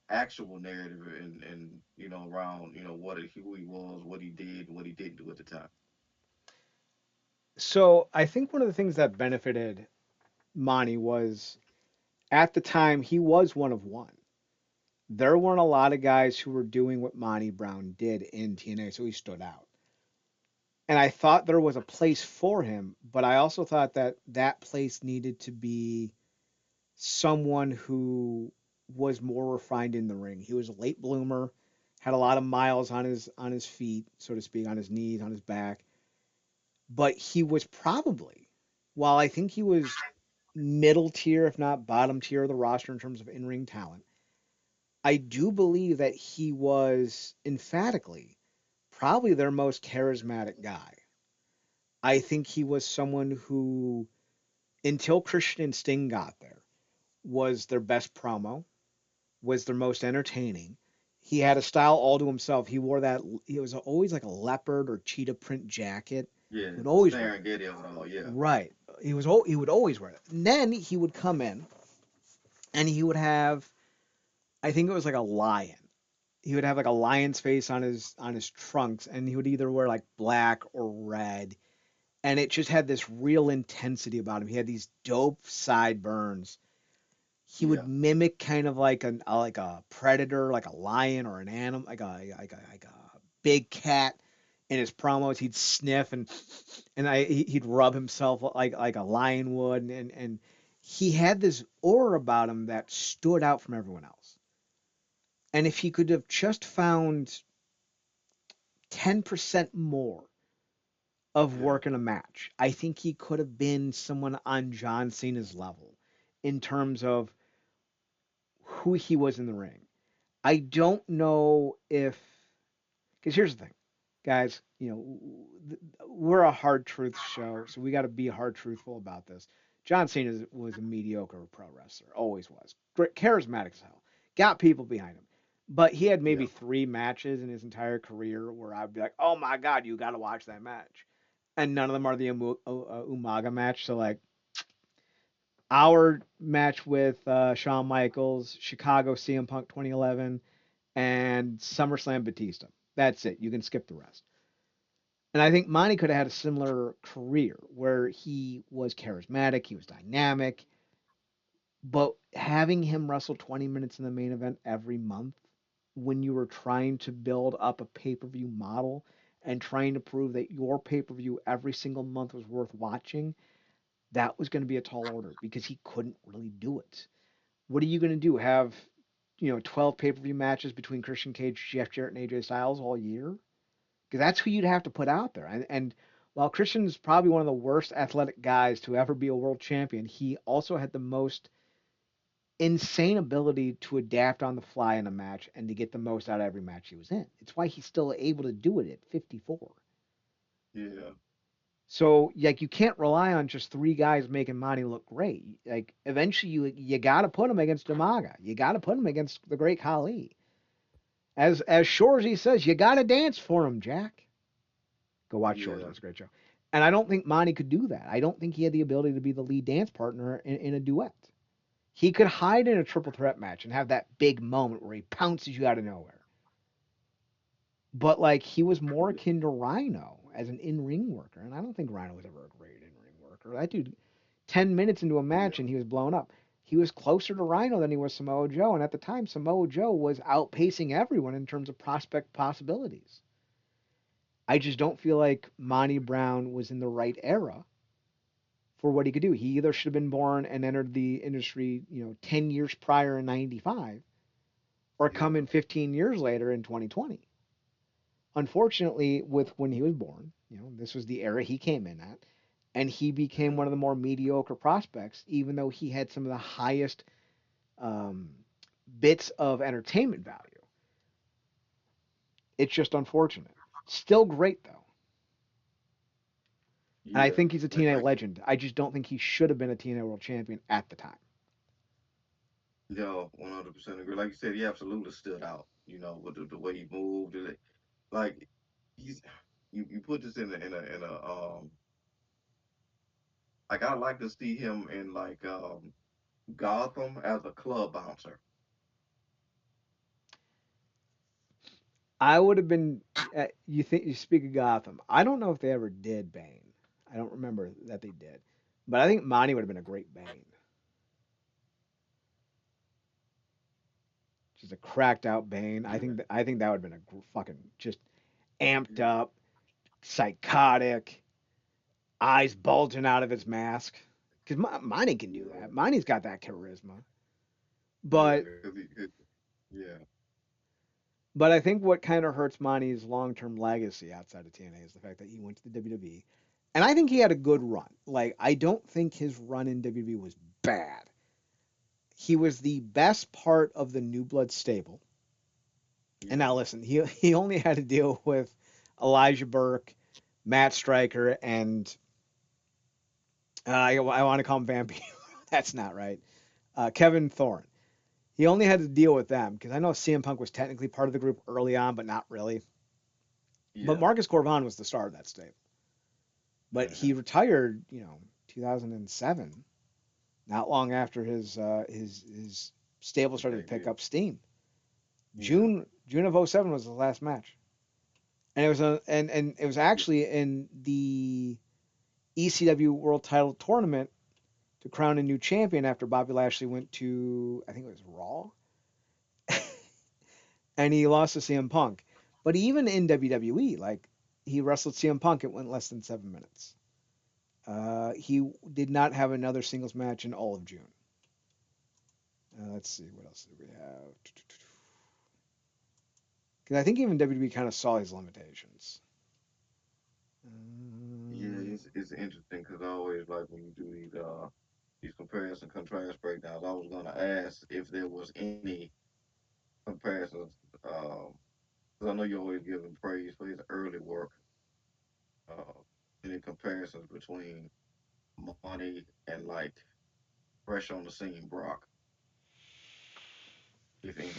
S2: actual narrative and around what who he was, what he did, what he didn't do at the time.
S1: so I think one of the things that benefited Monty was at the time he was one of one. There weren't a lot of guys who were doing what Monty Brown did in TNA, so he stood out. And I thought there was a place for him, but I also thought that that place needed to be someone who was more refined in the ring. He was a late bloomer, had a lot of miles on his feet, so to speak, on his knees, on his back, but he was probably, while I think he was middle tier, if not bottom tier of the roster in terms of in ring talent. I do believe that he was emphatically probably their most charismatic guy. I think he was someone who, until Christian and Sting got there, was their best promo, was their most entertaining. He had a style all to himself. He wore that. He was always like a leopard or cheetah print jacket.
S2: Yeah,
S1: He would
S2: the
S1: always wear
S2: staring
S1: it.
S2: Getty of it all. Yeah,
S1: Right. He would always wear it. And then he would come in and he would have, I think it was like a lion. He would have like a lion's face on his trunks, and he would either wear like black or red, and it just had this real intensity about him. He had these dope sideburns. He would
S2: yeah,
S1: mimic kind of like a predator, like a lion or an animal, like a big cat. In his promos, he'd sniff and he'd rub himself like a lion would, and he had this aura about him that stood out from everyone else. And if he could have just found 10% more of
S2: yeah,
S1: work in a match, I think he could have been someone on John Cena's level in terms of who he was in the ring. I don't know if, because here's the thing, guys, we're a hard truth show, so we got to be hard truthful about this. John Cena was a mediocre pro wrestler, always was. Great, charismatic as hell, got people behind him, but he had maybe
S2: yeah,
S1: 3 matches in his entire career where I'd be like, oh my god, you got to watch that match, and none of them are the Umaga match. So like our match with Shawn Michaels, Chicago CM Punk 2011, and SummerSlam Batista. That's it. You can skip the rest. And I think Monty could have had a similar career where he was charismatic, he was dynamic, but having him wrestle 20 minutes in the main event every month when you were trying to build up a pay per view model and trying to prove that your pay per view every single month was worth watching, that was going to be a tall order because he couldn't really do it. What are you going to do? Have 12 pay per view matches between Christian Cage, Jeff Jarrett, and AJ Styles all year? Because that's who you'd have to put out there. And while Christian's probably one of the worst athletic guys to ever be a world champion, he also had the most insane ability to adapt on the fly in a match and to get the most out of every match he was in. It's why he's still able to do it at 54.
S2: yeah,
S1: So like you can't rely on just 3 guys making Monty look great. Like eventually you got to put him against Umaga. You got to put him against the great Khali. As Shorzy says, you got to dance for him, Jack. Go watch Shorzy.
S2: yeah,
S1: It's a great show. And I don't think Monty could do that. I don't think he had the ability to be the lead dance partner in a duet. He could hide in a triple threat match and have that big moment where he pounces you out of nowhere. But like he was more
S2: yeah,
S1: akin to Rhino as an in-ring worker, and I don't think Rhino was ever a great in-ring worker. That dude, 10 minutes into a match
S2: yeah,
S1: and he was blown up. He was closer to Rhino than he was Samoa Joe, and at the time Samoa Joe was outpacing everyone in terms of prospect possibilities. I just don't feel like Monty Brown was in the right era for what he could do. He either should have been born and entered the industry, 10 years prior in 95 or come
S2: yeah,
S1: in 15 years later in 2020. Unfortunately, with when he was born, this was the era he came in at, and he became
S2: yeah,
S1: one of the more mediocre prospects, even though he had some of the highest um, bits of entertainment value. It's just unfortunate. Still great, though. And I
S2: yeah.
S1: think he's a TNA
S2: Like
S1: legend. I just don't think he should have been a TNA world champion at the time.
S2: yo, 100% agree. Like you said, he absolutely stood out. With the way he moved, like he's you put this in a like I like to see him in like Gotham as a club bouncer.
S1: I would have been. You think you speak of Gotham? I don't know if they ever did Bane. I don't remember that they did, but I think Monty would have been a great Bane. Just a cracked out Bane.
S2: Yeah,
S1: I think that would have been a fucking just amped
S2: yeah,
S1: up, psychotic, eyes bulging out of his mask. Because Monty can do
S2: yeah,
S1: that. Monty's got that charisma.
S2: yeah.
S1: But
S2: Yeah,
S1: but I think what kind of hurts Monty's long term legacy outside of TNA is the fact that he went to the WWE And I think he had a good run. Like, I don't think his run in WWE was bad. He was the best part of the New Blood stable. And
S2: Yeah.
S1: now listen, he only had to deal with Elijah Burke, Matt Stryker, and I want to call him Vampire. That's not right. Kevin Thorne. He only had to deal with them because I know CM Punk was technically part of the group early on, but not really. But
S2: Yeah.
S1: Marcus Corvan was the star of that stable. But
S2: Uh-huh.
S1: he retired, 2007, not long after his stable
S2: His
S1: started to pick
S2: debut.
S1: up steam.
S2: Yeah.
S1: June of '07 was the last match, and it was
S2: Yeah.
S1: actually in the ECW World Title Tournament to crown a new champion after Bobby Lashley went to, I think it was Raw, and he lost to CM Punk. But even in WWE, like, he wrestled CM Punk, it went less than 7 minutes. He did not have another singles match in all of June. Let's see, what else did we have? Because I think even WWE kind of saw his limitations.
S2: Yeah,
S1: Um,
S2: it's interesting because I always like when you do these comparison contrast breakdowns. I was gonna ask if there was any comparisons, um, because I know you always give him praise for his early work. Uh, any comparisons between Money and like fresh on the scene Brock, if any?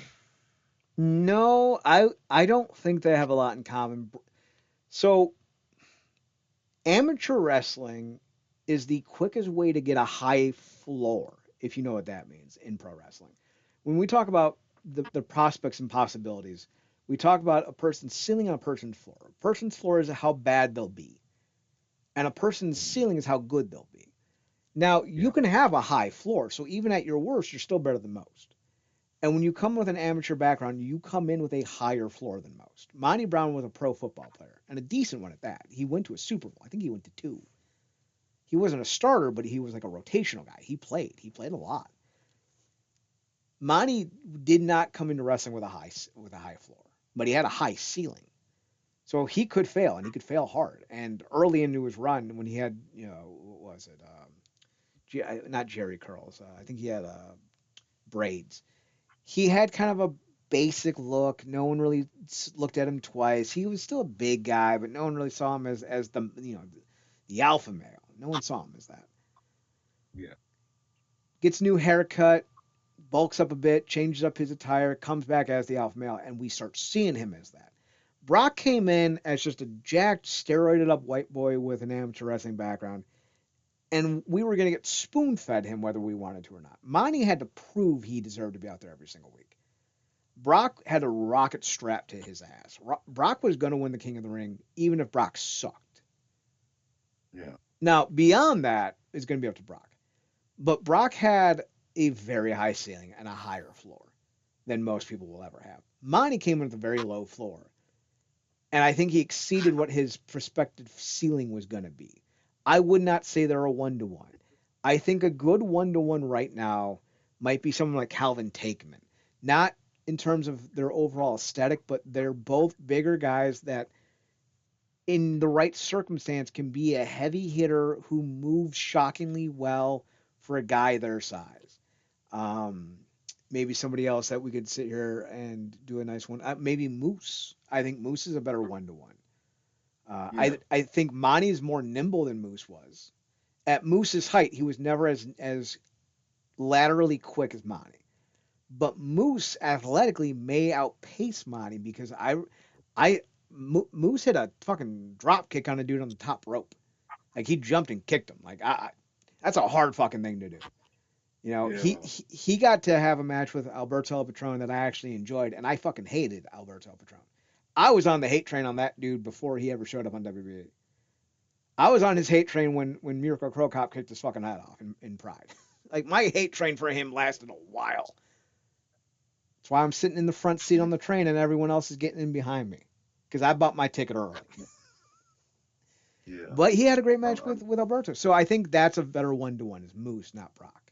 S1: no, I don't think they have a lot in common. So amateur wrestling is the quickest way to get a high floor, if you know what that means in pro wrestling. When we talk about the prospects and possibilities, we talk about a person's ceiling on a person's floor. A person's floor is how bad they'll be, and a person's
S2: Mhm.
S1: ceiling is how good they'll be. Now, you
S2: Yeah,
S1: can have a high floor, so even at your worst, you're still better than most. And when you come with an amateur background, you come in with a higher floor than most. Monty Brown was a pro football player, and a decent one at that. He went to a Super Bowl. I think he went to two. He wasn't a starter, but he was like a rotational guy. He played. He played a lot. Monty did not come into wrestling with a high floor, but he had a high ceiling. So he could fail, and he could fail hard. And early into his run, when he had, what was it? Not Jerry curls. I think he had braids. He had kind of a basic look. No one really looked at him twice. He was still a big guy, but no one really saw him as the alpha male. No one saw him as that.
S2: yeah,
S1: Gets a new haircut, bulks up a bit, changes up his attire, comes back as the alpha male, and we start seeing him as that. Brock came in as just a jacked, steroided up white boy with an amateur wrestling background, and we were going to get spoon fed him whether we wanted to or not. Monty had to prove he deserved to be out there every single week. Brock had a rocket strapped to his ass. Brock was going to win the King of the Ring, even if Brock sucked.
S2: yeah,
S1: Now, beyond that, is going to be up to Brock. But Brock had a very high ceiling and a higher floor than most people will ever have. Monty came in with a very low floor, and I think he exceeded what his prospective ceiling was going to be. I would not say they're a 1-to-1. I think a good 1-to-1 right now might be someone like Calvin Takeman. Not in terms of their overall aesthetic, but they're both bigger guys that, in the right circumstance, can be a heavy hitter who moves shockingly well for a guy their size. Um, Maybe somebody else that we could sit here and do a nice one. Maybe Moose. I think Moose is a better 1-to-1.
S2: yeah,
S1: I think Monty is more nimble than Moose was. At Moose's height, he was never as laterally quick as Monty. But Moose athletically may outpace Monty because Moose hit a fucking drop kick on a dude on the top rope. Like, he jumped and kicked him. Like, that's a hard fucking thing to do.
S2: yeah.
S1: He got to have a match with Alberto El Patron that I actually enjoyed, and I fucking hated Alberto El Patron. I was on the hate train on that dude before he ever showed up on WWE. I was on his hate train when Miracle Crow Cop kicked his fucking head off in Pride. Like, my hate train for him lasted a while. That's why I'm sitting in the front seat on the train and everyone else is getting in behind me because I bought my ticket early.
S2: Yeah.
S1: But he had a great
S2: I,
S1: match
S2: I,
S1: with Alberto, so I think that's a better 1-to-1 is Moose, not Brock.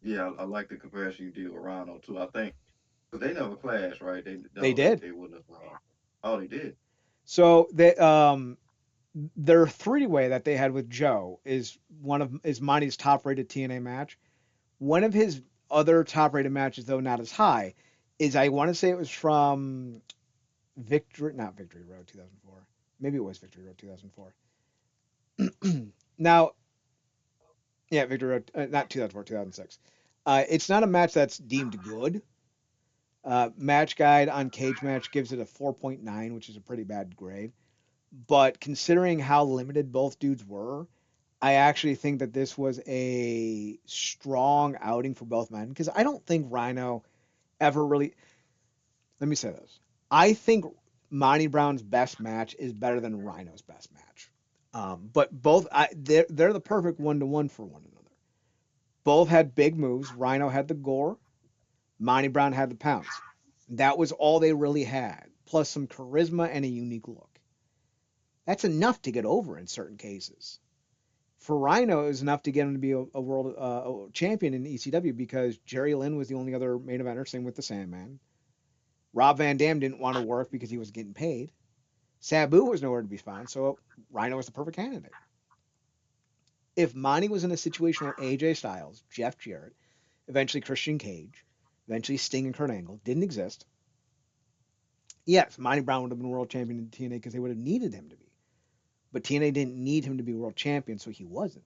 S2: yeah, I like the comparison you did with Rhino too. I think because they never clashed, right?
S1: They
S2: No,
S1: did.
S2: they wouldn't have. Oh, they did.
S1: So they their three-way that they had with Joe is Monty's top-rated TNA match. One of his other top-rated matches, though not as high, is I want to say it was from Victory, not Victory Road 2004. Maybe it was Victory Road 2004. Now, yeah, Victory Road, not 2004, 2006. It's not a match that's deemed good. Match Guide on Cage Match gives it a 4.9, which is a pretty bad grade. But considering how limited both dudes were, I actually think that this was a strong outing for both men because I don't think Rhino ever really. Let me say this. I think Monty Brown's best match is better than Rhino's best match. But both, they're the perfect 1-to-one for one another. Both had big moves. Rhino had the gore. Monty Brown had the pounce. That was all they really had, plus some charisma and a unique look. That's enough to get over in certain cases. For Rhino, it was enough to get him to be a world champion in ECW because Jerry Lynn was the only other main eventer, same with the Sandman. Rob Van Dam didn't want to work because he was getting paid. Sabu was nowhere to be found, so Rhino was the perfect candidate. If Monty was in a situation where AJ Styles, Jeff Jarrett, eventually Christian Cage, eventually Sting and Kurt Angle didn't exist, yes, Monty Brown would have been world champion in TNA because they would have needed him to be. But TNA didn't need him to be world champion, so he wasn't.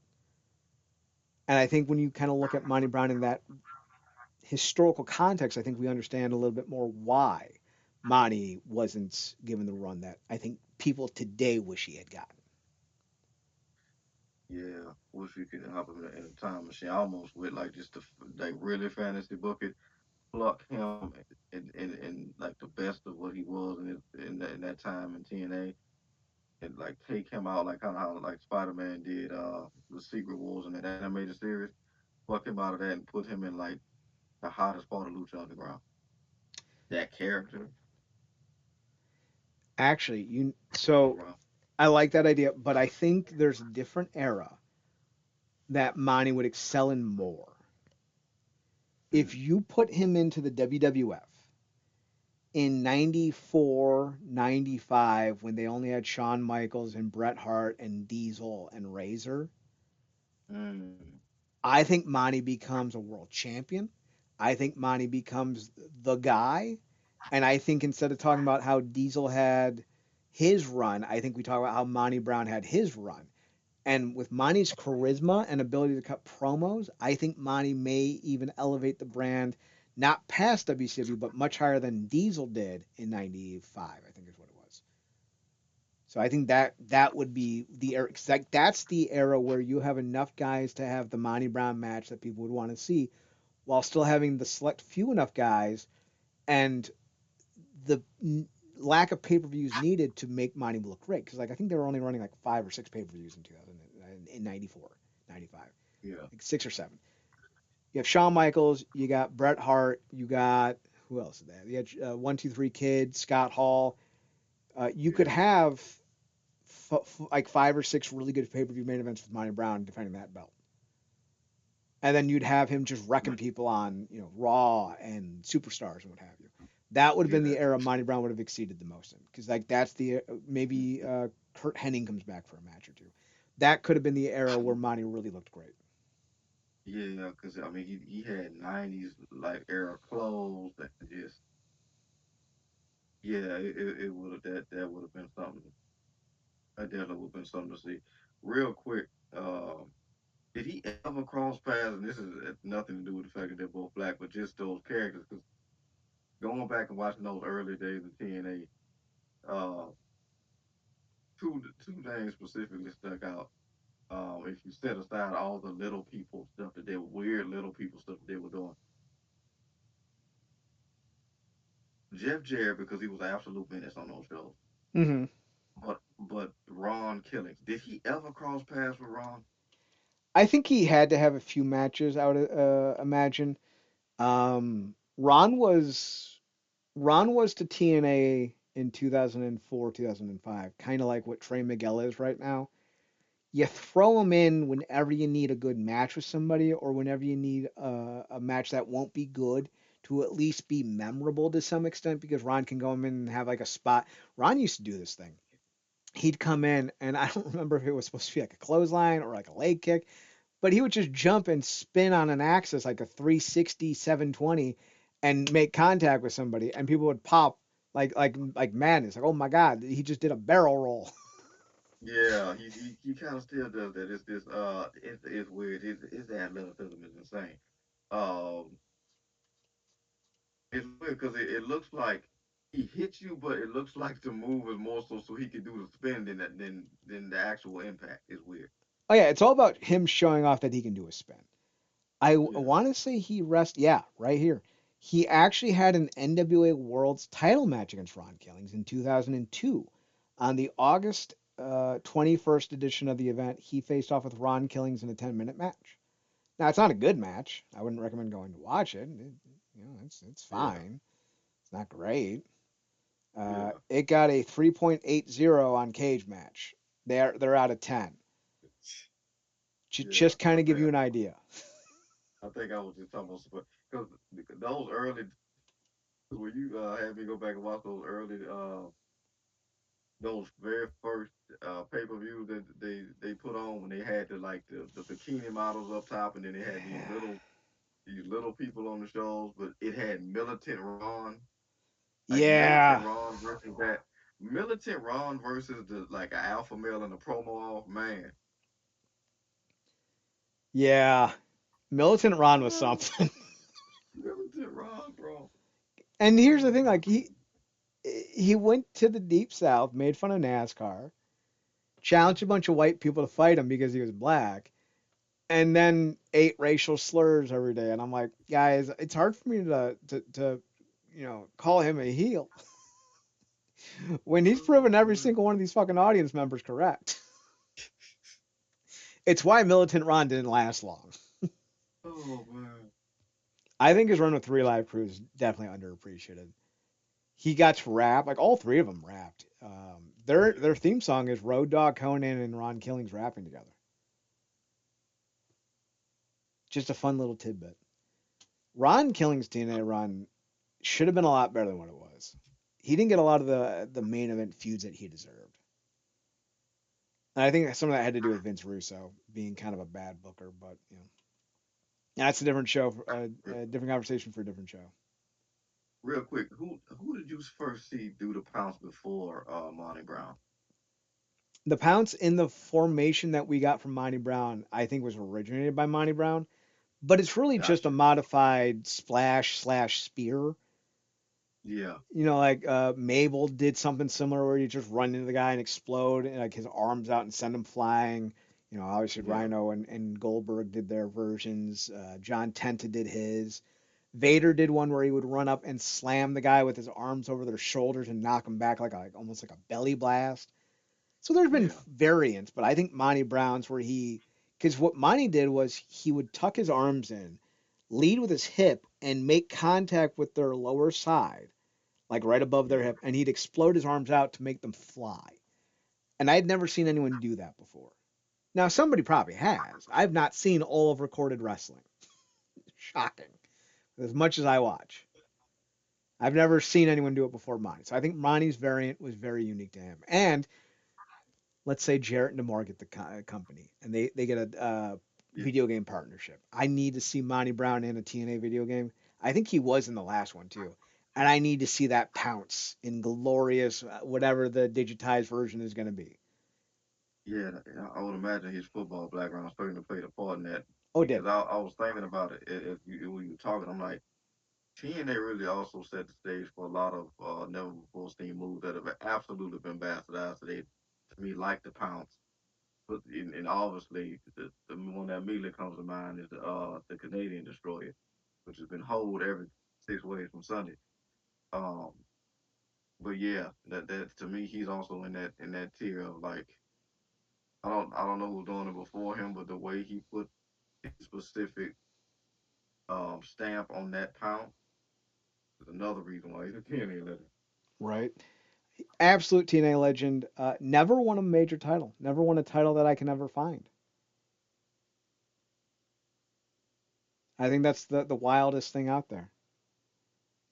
S1: And I think when you kind of look at Monty Brown in that historical context, I think we understand a little bit more why Monty wasn't given the run that I think people today wish he had gotten.
S2: Yeah, wish we could hop in a time machine. I almost would like just to like really fantasy book it, pluck him in like the best of what he was in that time in TNA, and like take him out like kind of how like Spider Man did the Secret Wars in that animated series. Pluck him out of that and put him in like the hottest part of Lucha Underground. That character,
S1: Actually,
S2: come on,
S1: so
S2: bro.
S1: I like that idea, but I think there's a different era that Monty would excel in more. If
S2: Mm,
S1: you put him into the WWF in 94, 95, when they only had Shawn Michaels and Bret Hart and Diesel and Razor,
S2: mm,
S1: I think Monty becomes a world champion. I think Monty becomes the guy. And I think instead of talking about how Diesel had his run, I think we talk about how Monty Brown had his run. And with Monty's charisma and ability to cut promos, I think Monty may even elevate the brand not past WCW, but much higher than Diesel did in '95. I think is what it was. So I think that would be the era. 'Cause that's the era where you have enough guys to have the Monty Brown match that people would want to see, while still having the select few enough guys and the lack of pay per views needed to make Monty look great. Because like I think they were only running like 5 or 6 pay per views in 2000 in '94, '95,
S2: yeah,
S1: like 6 or 7. You have Shawn Michaels, you got Bret Hart, you got who else is that? You had 1, 2, 3 Kid, Scott Hall. You could
S2: yeah,
S1: have like 5 or 6 really good pay per view main events with Monty Brown defending that belt. And then you'd have him just wrecking people on, Raw and Superstars and what have you. That would have
S2: yeah.
S1: been the
S2: That
S1: era Monty Brown would have exceeded the most in, because like that's the maybe Kurt Hennig comes back for a match or two. That could have been the era where Monty really looked great.
S2: yeah, because I mean he had '90s like era clothes and just yeah, it would have that would have been something. That definitely would have been something to see. Real quick, did he ever cross paths? And this is nothing to do with the fact that they're both black, but just those characters. Because going back and watching those early days of TNA, two names specifically stuck out. If you set aside all the little people stuff that they were weird little people stuff that they were doing, Jeff Jarrett because he was an absolute menace on those shows.
S1: Hmm.
S2: But Ron Killings, did he ever cross paths with Ron?
S1: I think he had to have a few matches. I would imagine. Ron was to TNA in 2004, 2005, kind of like what Trey Miguel is right now. You throw him in whenever you need a good match with somebody or whenever you need a match that won't be good to at least be memorable to some extent because Ron can go in and have like a spot. Ron used to do this thing. he'd come in, and I don't remember if it was supposed to be like a clothesline or like a leg kick, but he would just jump and spin on an axis like a 360, 720, and make contact with somebody, and people would pop like madness. Like, oh my god, he just did a barrel roll.
S2: Yeah, he kind of still does that. It's this it's weird. His athleticism is insane. Um, it's weird because it looks like he hits you, but it looks like the move is more so he can do the spin than the actual impact. It's weird.
S1: Oh yeah, it's all about him showing off that he can do a spin. I
S2: Yeah.
S1: want to say he rest. Yeah, right here. He actually had an NWA World's title match against Ron Killings in 2002. On the August 21st edition of the event, he faced off with Ron Killings in a 10-minute match. Now, it's not a good match. I wouldn't recommend going to watch it. It's
S2: Yeah.
S1: fine. It's not great.
S2: Yeah.
S1: It got a 3.80 on Cage Match. They're out of 10.
S2: Yeah.
S1: Just kind of give you an idea.
S2: I think I was just talking about because those early when you had me go back and watch those very first pay per views that they put on when they had the bikini models up top and then they had
S1: Yeah.
S2: these little people on the shows, but it had Militant Ron, like Militant
S1: Yeah.
S2: Ron versus that Militant Ron versus the like an alpha male in the promo off man.
S1: Yeah. Militant Ron was
S2: Ah,
S1: something.
S2: Militant Ron, bro.
S1: And here's the
S2: Oh
S1: thing,
S2: my
S1: like he went to the deep south, made fun of NASCAR, challenged a bunch of white people to fight him because he was black, and then ate racial slurs every day. And I'm like, guys, it's hard for me to call him a heel when he's
S2: oh
S1: proven every
S2: man.
S1: single one of these fucking audience members correct. It's why Militant Ron didn't last long.
S2: Oh man.
S1: I think his run with Three Live Crew is definitely underappreciated. He got to rap, like all three of them rapped. Their
S2: Yeah.
S1: theme song is Road Dogg Conan and Ron Killings rapping together. Just a fun little tidbit. Ron Killings' TNA run should have been a lot better than what it was. He didn't get a lot of the main event feuds that he deserved. And I think some of that had to do with Vince Russo being kind of a bad booker, but that's a different show, a different conversation for a different show.
S2: Real quick, who did you first see do the pounce before Monty Brown?
S1: The pounce in the formation that we got from Monty Brown, I think, was originated by Monty Brown, but it's really just a
S2: Gotcha.
S1: modified splash slash spear.
S2: Yeah.
S1: Like Mabel did something similar where you just run into the guy and explode and like his arms out and send him flying. Obviously
S2: Yeah.
S1: Rhino and Goldberg did their versions. John Tenta did his. Vader did one where he would run up and slam the guy with his arms over their shoulders and knock him back like almost like a belly blast. So there's been
S2: Yeah.
S1: variants, but I think Monty Brown's where because what Monty did was he would tuck his arms in, lead with his hip, and make contact with their lower side, like right above their
S2: Yeah.
S1: hip, and he'd explode his arms out to make them fly. And I'd never seen anyone do that before. Now, somebody probably has. I've not seen all of recorded wrestling. Shocking. As much as I watch, I've never seen anyone do it before Monty. So I think Monty's variant was very unique to him. And let's say Jarrett and Demar get the company and they get a
S2: Yeah.
S1: video game partnership. I need to see Monty Brown in a TNA video game. I think he was in the last one too. And I need to see that pounce in glorious, whatever the digitized version is going to be.
S2: Yeah. I would imagine his football background certainly played a part in that
S1: Oh, it
S2: because
S1: did.
S2: I was thinking about it when you were talking. I'm like, TNA really also set the stage for a lot of never before seen moves that have absolutely been bastardized today. To me, like the pounce. But and obviously, the one that immediately comes to mind is the Canadian Destroyer, which has been hold every 6 ways from Sunday. Um, but yeah, that to me, he's also in that tier of like I don't know who's doing it before him, but the way he put his specific stamp on that pound is another reason why he's a TNA legend.
S1: Right. Absolute TNA legend. Never won a major title. Never won a title that I can ever find. I think that's the wildest thing out there.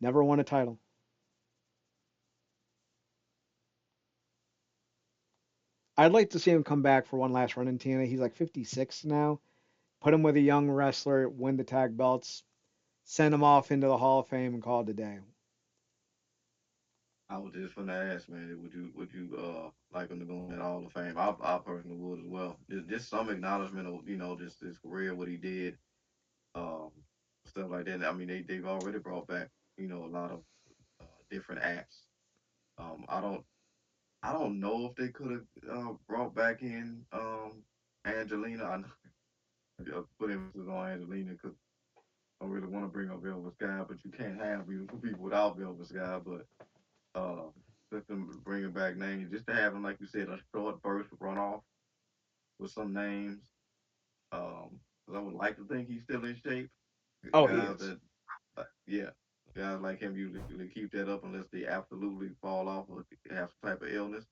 S1: Never won a title. I'd like to see him come back for one last run in TNA. He's like 56 now. Put him with a young wrestler, win the tag belts, send him off into the Hall of Fame, and call it a day.
S2: I was just gonna ask, man, would you like him to go in that Hall of Fame? I personally would as well. Just some acknowledgement of just his career, what he did, um, stuff like that. I mean, they've already brought back a lot of different acts. Um, I don't I don't know if they could have brought back in Angelina. I know, put emphasis on Angelina because I really want to bring up Velvet Sky, but you can't have beautiful people without Velvet Sky. But uh, let them bringing back names just to have them, like you said, a short burst runoff with some names. Um, 'Cause I would like to think he's still in shape.
S1: Oh, he
S2: Guys
S1: is.
S2: that, yeah, guys like him usually keep that up unless they absolutely fall off or have some type of illness.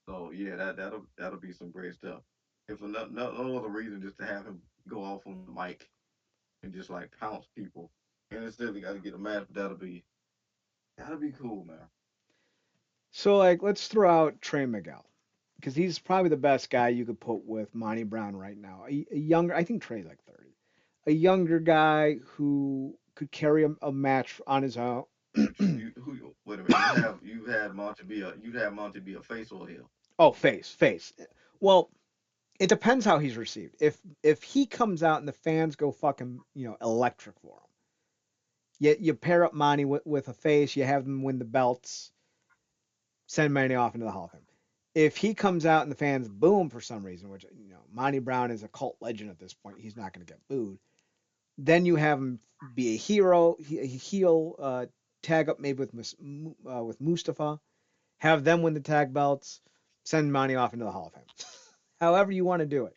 S2: So yeah, that'll be some great stuff. If for no other reason, just to have him go off on the mic and just like pounce people, and instead we got to get a match. That'll be cool, man.
S1: So, like, let's throw out Trey Miguel because he's probably the best guy you could put with Monty Brown right now. A younger, I think Trey's like 30. A younger guy who could carry a match on his own.
S2: But wait a minute, you'd have Monty be a face or a heel.
S1: Oh, face. Well, it depends how he's received. If he comes out and the fans go fucking electric for him, you pair up Monty with a face, you have him win the belts, send Manny off into the Hall of Fame. If he comes out and the fans boo him for some reason, which Monty Brown is a cult legend at this point, he's not going to get booed. Then you have him be a hero, a heel, tag up maybe with Mustafa, have them win the tag belts, send Monty off into the Hall of Fame. However you want to do it.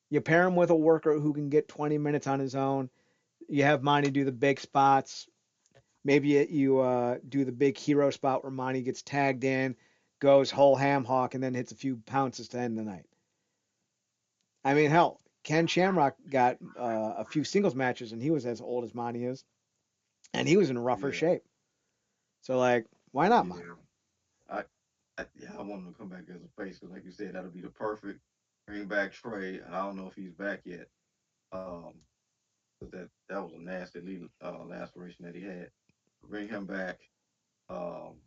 S1: You pair him with a worker who can get 20 minutes on his own. You have Monty do the big spots. Maybe you do the big hero spot where Monty gets tagged in, goes whole ham hock, and then hits a few pounces to end the night. I mean, hell, Ken Shamrock got a few singles matches, and he was as old as Monty is, and he was in rougher
S2: Yeah,
S1: shape. So, like, why not Monty?
S2: yeah. I want him to come back as a face because, like you said, that'll be the perfect bring back Trey, and I don't know if he's back yet. Um, 'Cause that was a nasty laceration that he had. Bring him back. Um,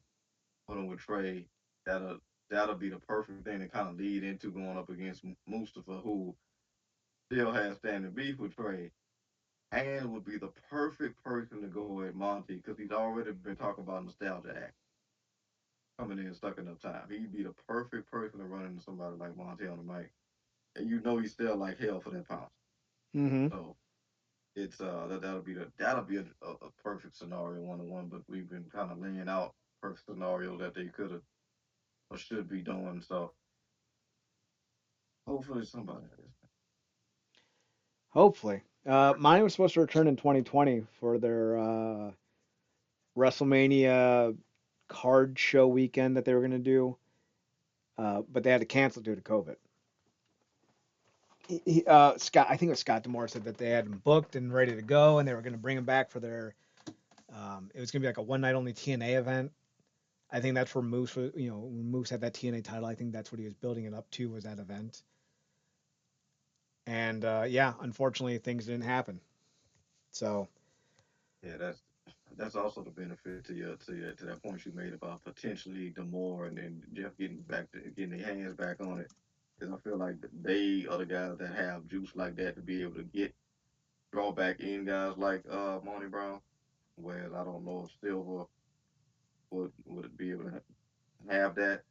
S2: Put him with Trey. That'll that'll be the perfect thing to kind of lead into going up against Mustafa, who still has standing beef with Trey, and would be the perfect person to go at Monty because he's already been talking about nostalgia act coming in stuck enough time. He'd be the perfect person to run into somebody like Monty on the mic, and he's still like hell for that pounce.
S1: Mm-hmm.
S2: So it's that'll be a perfect scenario 1-on-1. But we've been kind of laying out perfect scenarios that they could have or should be doing. So hopefully somebody is.
S1: Hopefully. Monty was supposed to return in 2020 for their WrestleMania card show weekend that they were going to do, but they had to cancel due to COVID. Scott, I think it was Scott Demore said that they had him booked and ready to go, and they were going to bring him back for their. It was going to be like a one night only TNA event. I think that's where Moose was. When Moose had that TNA title, I think that's what he was building it up to was that event. And yeah, unfortunately, things didn't happen. So
S2: Yeah, that's also the benefit to that point you made about potentially Demore and then Jeff getting their hands back on it. Because I feel like they are the guys that have juice like that to be able to draw back in guys like Monty Brown. Whereas I don't know if Silver would be able to have that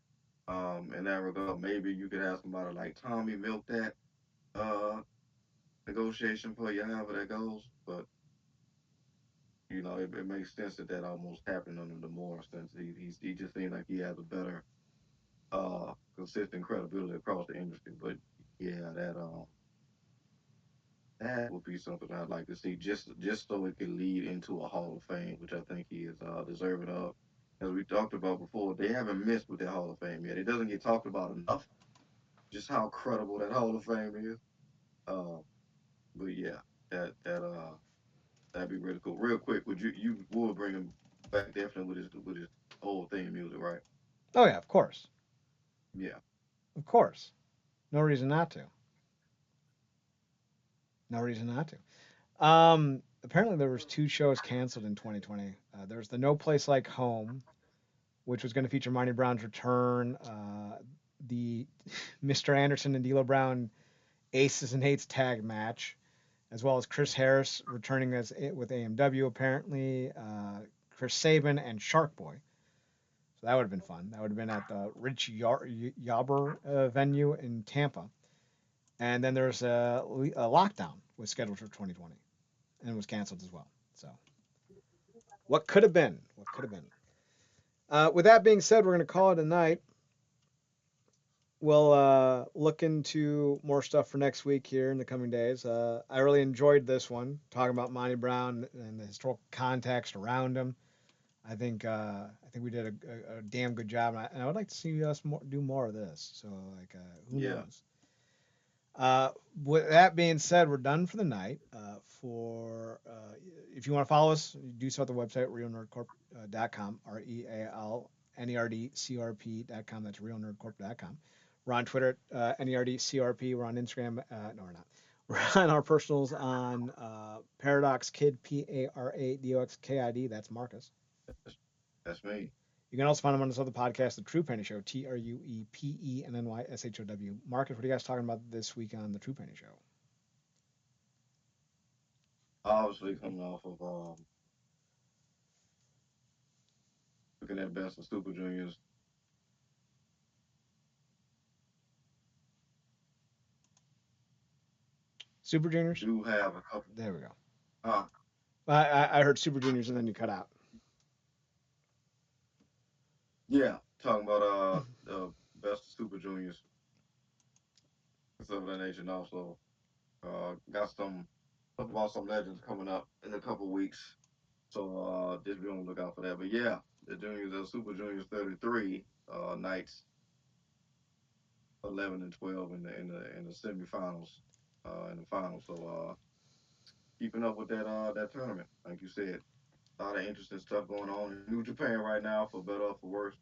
S2: in that regard. Maybe you could have somebody like Tommy milk that uh negotiation for you, however that goes. But it makes sense that that almost happened under the more since he just seems like he has a better consistent credibility across the industry. But yeah, that would be something I'd like to see just so it could lead into a Hall of Fame, which I think he is deserving of. As we talked about before, they haven't missed with that Hall of Fame yet. It doesn't get talked about enough, just how credible that Hall of Fame is. Uh, but yeah, that'd be really cool. Real quick, you will bring him back definitely with his old theme music, right?
S1: oh yeah, of course.
S2: Yeah.
S1: Of course. No reason not to. No reason not to. Apparently there was two shows canceled in 2020. There's the No Place Like Home, which was going to feature Monty Brown's return, the Mr. Anderson and D'Lo Brown Aces and Hates tag match, as well as Chris Harris returning as with AMW apparently, Chris Sabin and Shark Boy. So that would have been fun. That would have been at the Rich Yarborough venue in Tampa. And then there's a lockdown was scheduled for 2020 and was canceled as well. So what could have been? What could have been? With that being said, we're going to call it a night. We'll look into more stuff for next week here in the coming days. I really enjoyed this one, talking about Monty Brown and the historical context around him. I think we did a damn good job, and I would like to see us do more of this. So like, who
S2: Yeah,
S1: knows? With that being said, we're done for the night. For If you want to follow us, do so at the website realnerdcorp.com, REALNERDCRP.com. That's realnerdcorp.com. We're on Twitter at NERDCRP. We're on Instagram. No, we're not. We're on our personals on Paradox Kid, PARADOXKID. That's Marcus.
S2: that's, that's me.
S1: You can also find him on this other podcast, The True Penny Show, TRUEPENNYSHOW. Marcus, what are you guys talking about this week on The True Penny Show?
S2: Obviously, coming off of looking at Best of Super Juniors,
S1: Super Juniors?
S2: do have a couple.
S1: There we go.
S2: Uh,
S1: I heard Super Juniors and then you cut out.
S2: yeah, talking about the Best of Super Juniors, stuff of that nature, and also got some talk about some legends coming up in a couple weeks. So just be on the lookout for that. But yeah, the juniors, the Super Juniors 33 nights 11 and 12 in the semifinals, in the finals. So keeping up with that tournament, like you said, a lot of interesting stuff going on in New Japan right now, for better or for worse.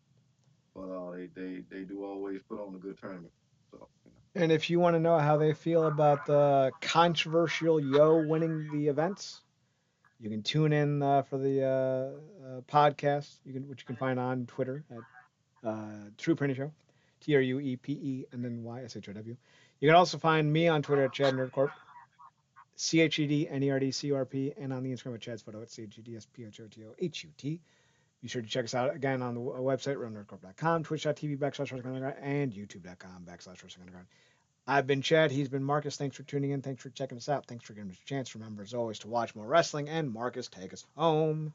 S2: But they do always put on a good tournament. So
S1: And if you want to know how they feel about the controversial Yo winning the events, you can tune in for the podcast, which you can find on Twitter at True Penny Show, TRUEPE and then YSHOW. You can also find me on Twitter at Chad Nerdcorp, CHEDNERDCORP, and on the Instagram at Chad's photo at CHEDSPHOTOHUT. Be sure to check us out again on the website, realnerdcorp.com, twitch.tv backslash wrestling underground, and youtube.com backslash wrestling underground. I've been Chad. He's been Marcus. Thanks for tuning in. Thanks for checking us out. Thanks for giving us a chance. Remember, as always, to watch more wrestling. And Marcus, take us home.